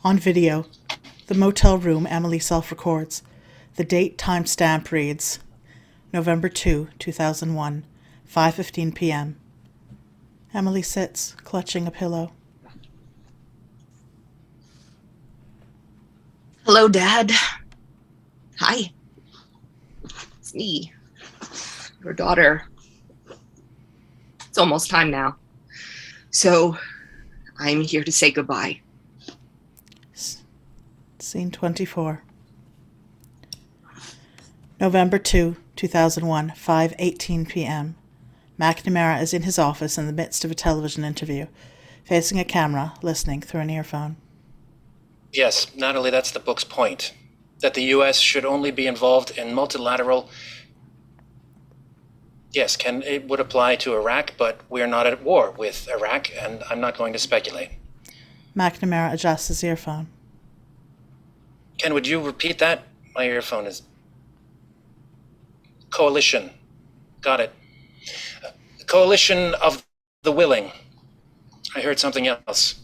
On video, the motel room Emily self-records. The date timestamp reads November 2, 2001, 5:15 p.m. Emily sits, clutching a pillow. Hello, Dad. Hi. It's me, your daughter. It's almost time now. So I'm here to say goodbye. Scene 24. November 2, 2001, 5:18 p.m. McNamara is in his office in the midst of a television interview, facing a camera, listening through an earphone. Yes, Natalie, that's the book's point. That the U.S. should only be involved in multilateral... Yes, it would apply to Iraq, but we're not at war with Iraq, and I'm not going to speculate. McNamara adjusts his earphone. Ken, would you repeat that? My earphone is... Coalition. Got it. Coalition of the Willing. I heard something else.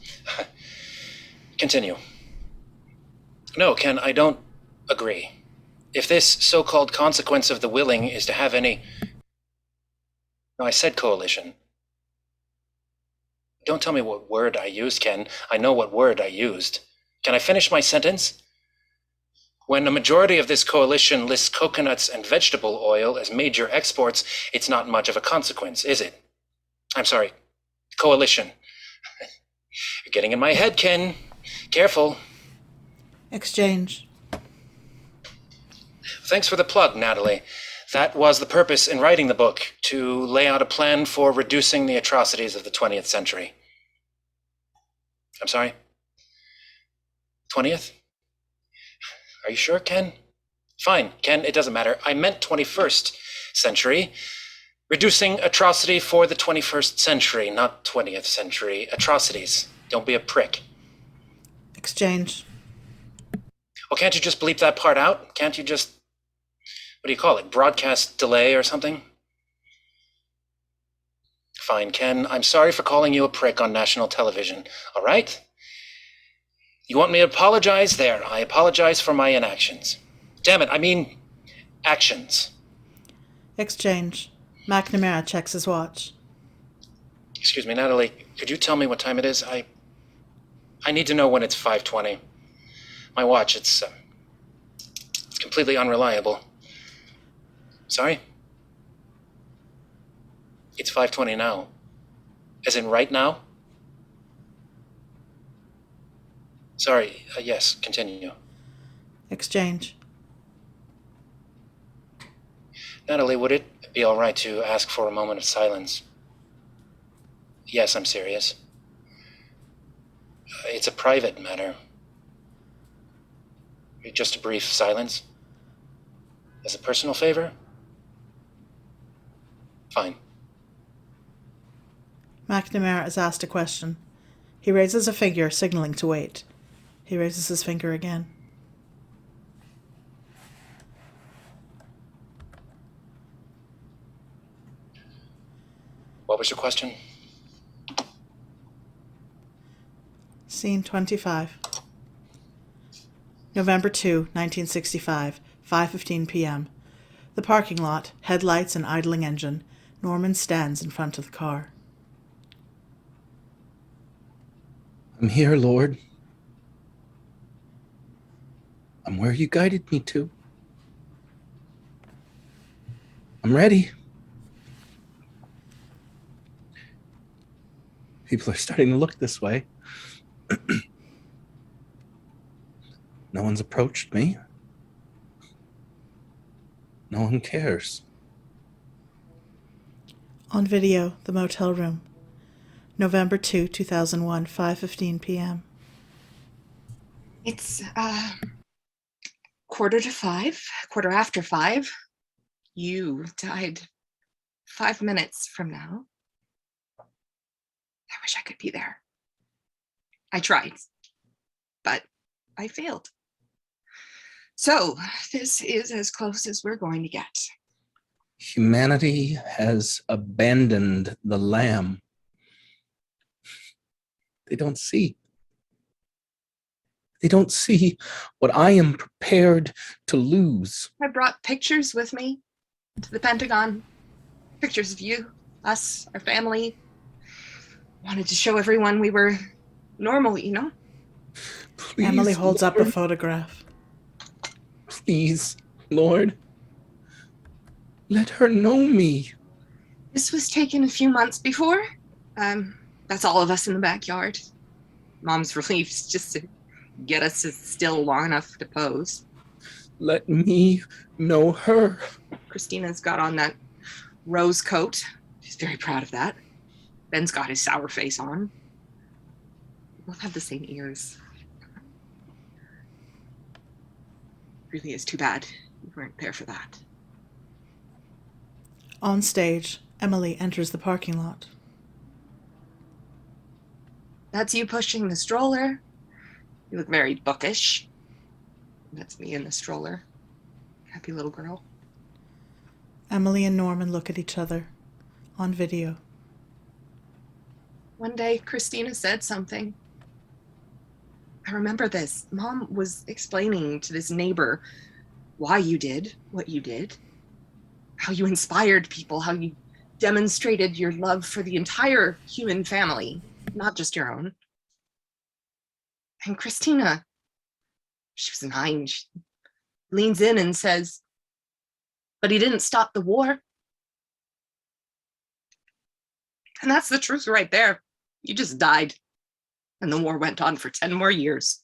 Continue. No, Ken, I don't agree. If this so-called consequence of the willing is to have any... No, I said coalition. Don't tell me what word I used, Ken. I know what word I used. Can I finish my sentence? When a majority of this coalition lists coconuts and vegetable oil as major exports, it's not much of a consequence, is it? I'm sorry. Coalition. You're getting in my head, Ken. Careful. Exchange. Thanks for the plug, Natalie. That was the purpose in writing the book, to lay out a plan for reducing the atrocities of the 20th century. I'm sorry? 20th? Are you sure, Ken? Fine, Ken, it doesn't matter. I meant 21st century. Reducing atrocity for the 21st century, not 20th century atrocities. Don't be a prick. Exchange. Well, can't you just bleep that part out? Can't you just, what do you call it, broadcast delay or something? Fine, Ken, I'm sorry for calling you a prick on national television, all right? You want me to apologize? There, I apologize for my inactions. Damn it, I mean, actions. Exchange. McNamara checks his watch. Excuse me, Natalie, could you tell me what time it is? I need to know when it's 5:20. My watch, it's completely unreliable. Sorry? It's 5:20 now. As in right now? Sorry, yes, continue. Exchange. Natalie, would it be all right to ask for a moment of silence? Yes, I'm serious. It's a private matter. Just a brief silence? As a personal favor? Fine. McNamara is asked a question. He raises a finger, signaling to wait. He raises his finger again. What was your question? Scene 25. November 2, 1965, 5:15 p.m. The parking lot, headlights and idling engine. Norman stands in front of the car. I'm here, Lord. I'm where you guided me to. I'm ready. People are starting to look this way. No one's approached me. No one cares. On video, the motel room. November 2, 2001, 5:15 p.m. It's quarter after 5. You died 5 minutes from now. I wish I could be there. I tried, but I failed. So this is as close as we're going to get. Humanity has abandoned the lamb. They don't see. They don't see what I am prepared to lose. I brought pictures with me to the Pentagon. Pictures of you, us, our family. Wanted to show everyone we were normal, you know? Please, Emily holds up a Lord. photograph. Please, Lord. Let her know me. This was taken a few months before. That's all of us in the backyard. Mom's reliefs just to get us still long enough to pose. Let me know her. Christina's got on that rose coat. She's very proud of that. Ben's got his sour face on. We both have the same ears. Really is too bad you weren't there for that. On stage, Emily enters the parking lot. That's you pushing the stroller. You look very bookish. That's me in the stroller. Happy little girl. Emily and Norman look at each other. On video. One day, Christina said something. I remember this. Mom was explaining to this neighbor why you did what you did, how you inspired people, how you demonstrated your love for the entire human family, not just your own. And Christina, she was 9, she leans in and says, but he didn't stop the war. And that's the truth right there. You just died. And the war went on for 10 more years.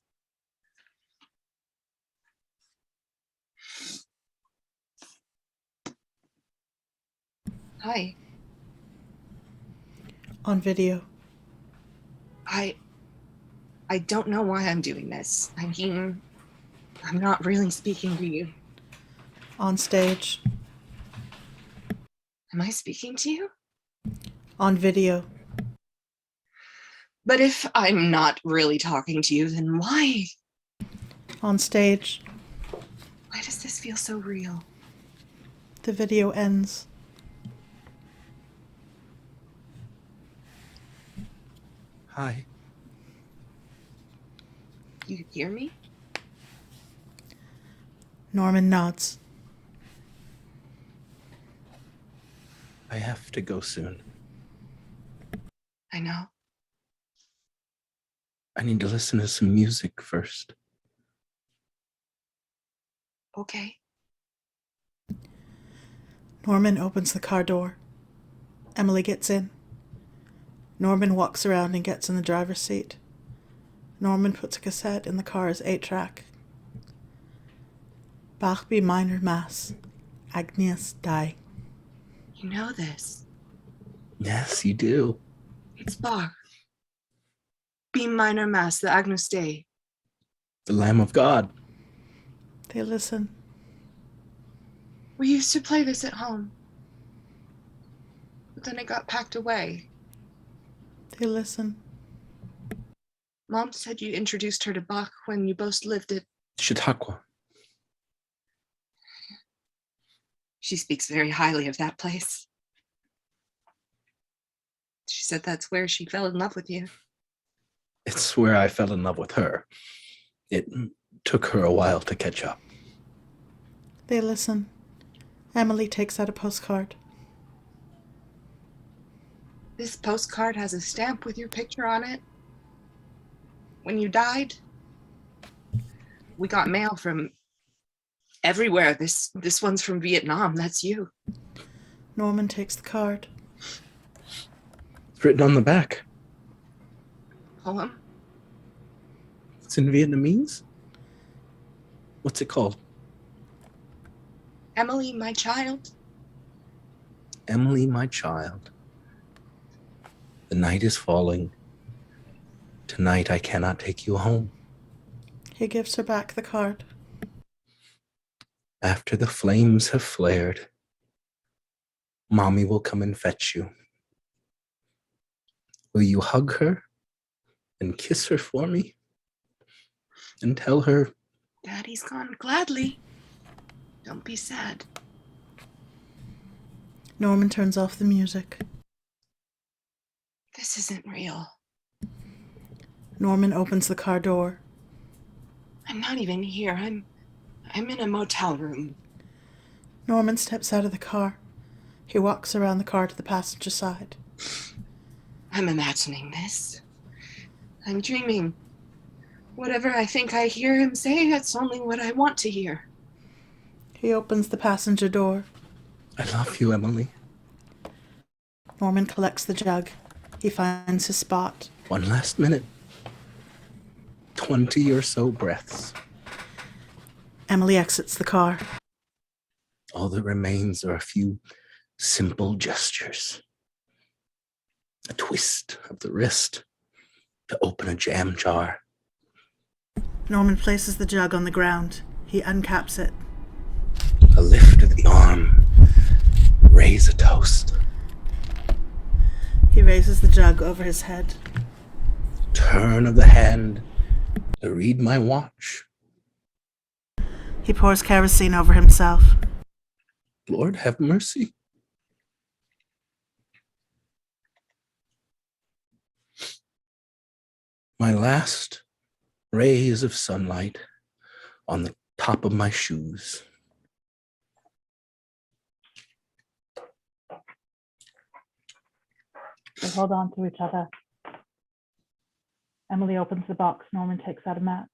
Hi. On video. I don't know why I'm doing this. I mean, I'm not really speaking to you. On stage. Am I speaking to you? On video. But if I'm not really talking to you, then why? On stage. Why does this feel so real? The video ends. Hi. You hear me? Norman nods. I have to go soon. I know. I need to listen to some music first. Okay. Norman opens the car door. Emily gets in. Norman walks around and gets in the driver's seat. Norman puts a cassette in the car's 8-track. Bach B minor mass. Agnus Dei. You know this. Yes, you do. It's Bach. B minor mass, the Agnus Dei. The Lamb of God. They listen. We used to play this at home. But then it got packed away. They listen. Mom said you introduced her to Bach when you both lived at... Chautauqua. She speaks very highly of that place. She said that's where she fell in love with you. It's where I fell in love with her. It took her a while to catch up. They listen. Emily takes out a postcard. This postcard has a stamp with your picture on it. When you died, we got mail from everywhere. This one's from Vietnam. That's you. Norman takes the card. It's written on the back. Poem? It's in Vietnamese? What's it called? Emily, my child. Emily, my child. The night is falling. Tonight I cannot take you home. He gives her back the card. After the flames have flared, Mommy will come and fetch you. Will you hug her and kiss her for me? And tell her, Daddy's gone gladly. Don't be sad. Norman turns off the music. This isn't real. Norman opens the car door. I'm not even here. I'm in a motel room. Norman steps out of the car. He walks around the car to the passenger side. I'm imagining this. I'm dreaming. Whatever I think I hear him say, that's only what I want to hear. He opens the passenger door. I love you, Emily. Norman collects the jug. He finds his spot. One last minute. 20 or so breaths. Emily exits the car. All that remains are a few simple gestures. A twist of the wrist to open a jam jar. Norman places the jug on the ground. He uncaps it. A lift of the arm. Raise a toast. He raises the jug over his head. Turn of the hand to read my watch. He pours kerosene over himself. Lord have mercy. My last rays of sunlight on the top of my shoes. They hold on to each other. Emily opens the box. Norman takes out a match.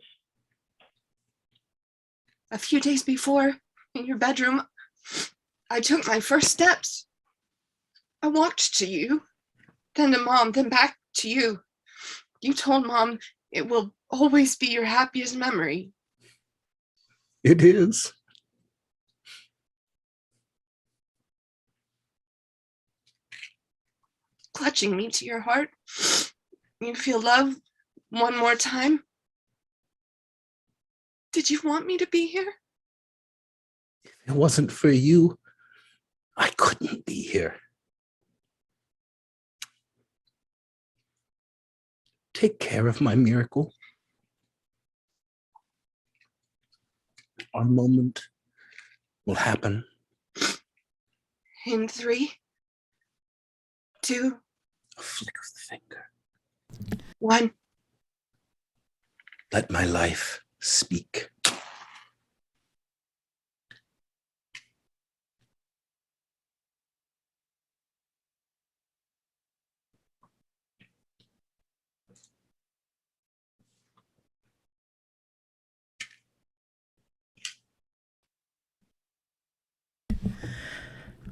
A few days before, in your bedroom, I took my first steps. I walked to you, then to Mom, then back to you. You told Mom it will always be your happiest memory. It is. Clutching me to your heart, you feel love one more time. Did you want me to be here? If it wasn't for you, I couldn't be here. Take care of my miracle. Our moment will happen. In 3, 2, A flick of the finger. 1. Let my life speak.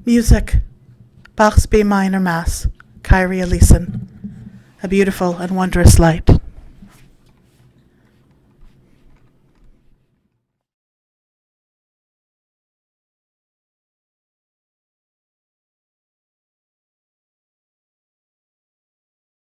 Music. Bach's B minor Mass. Kyrie Eleison. A beautiful and wondrous light.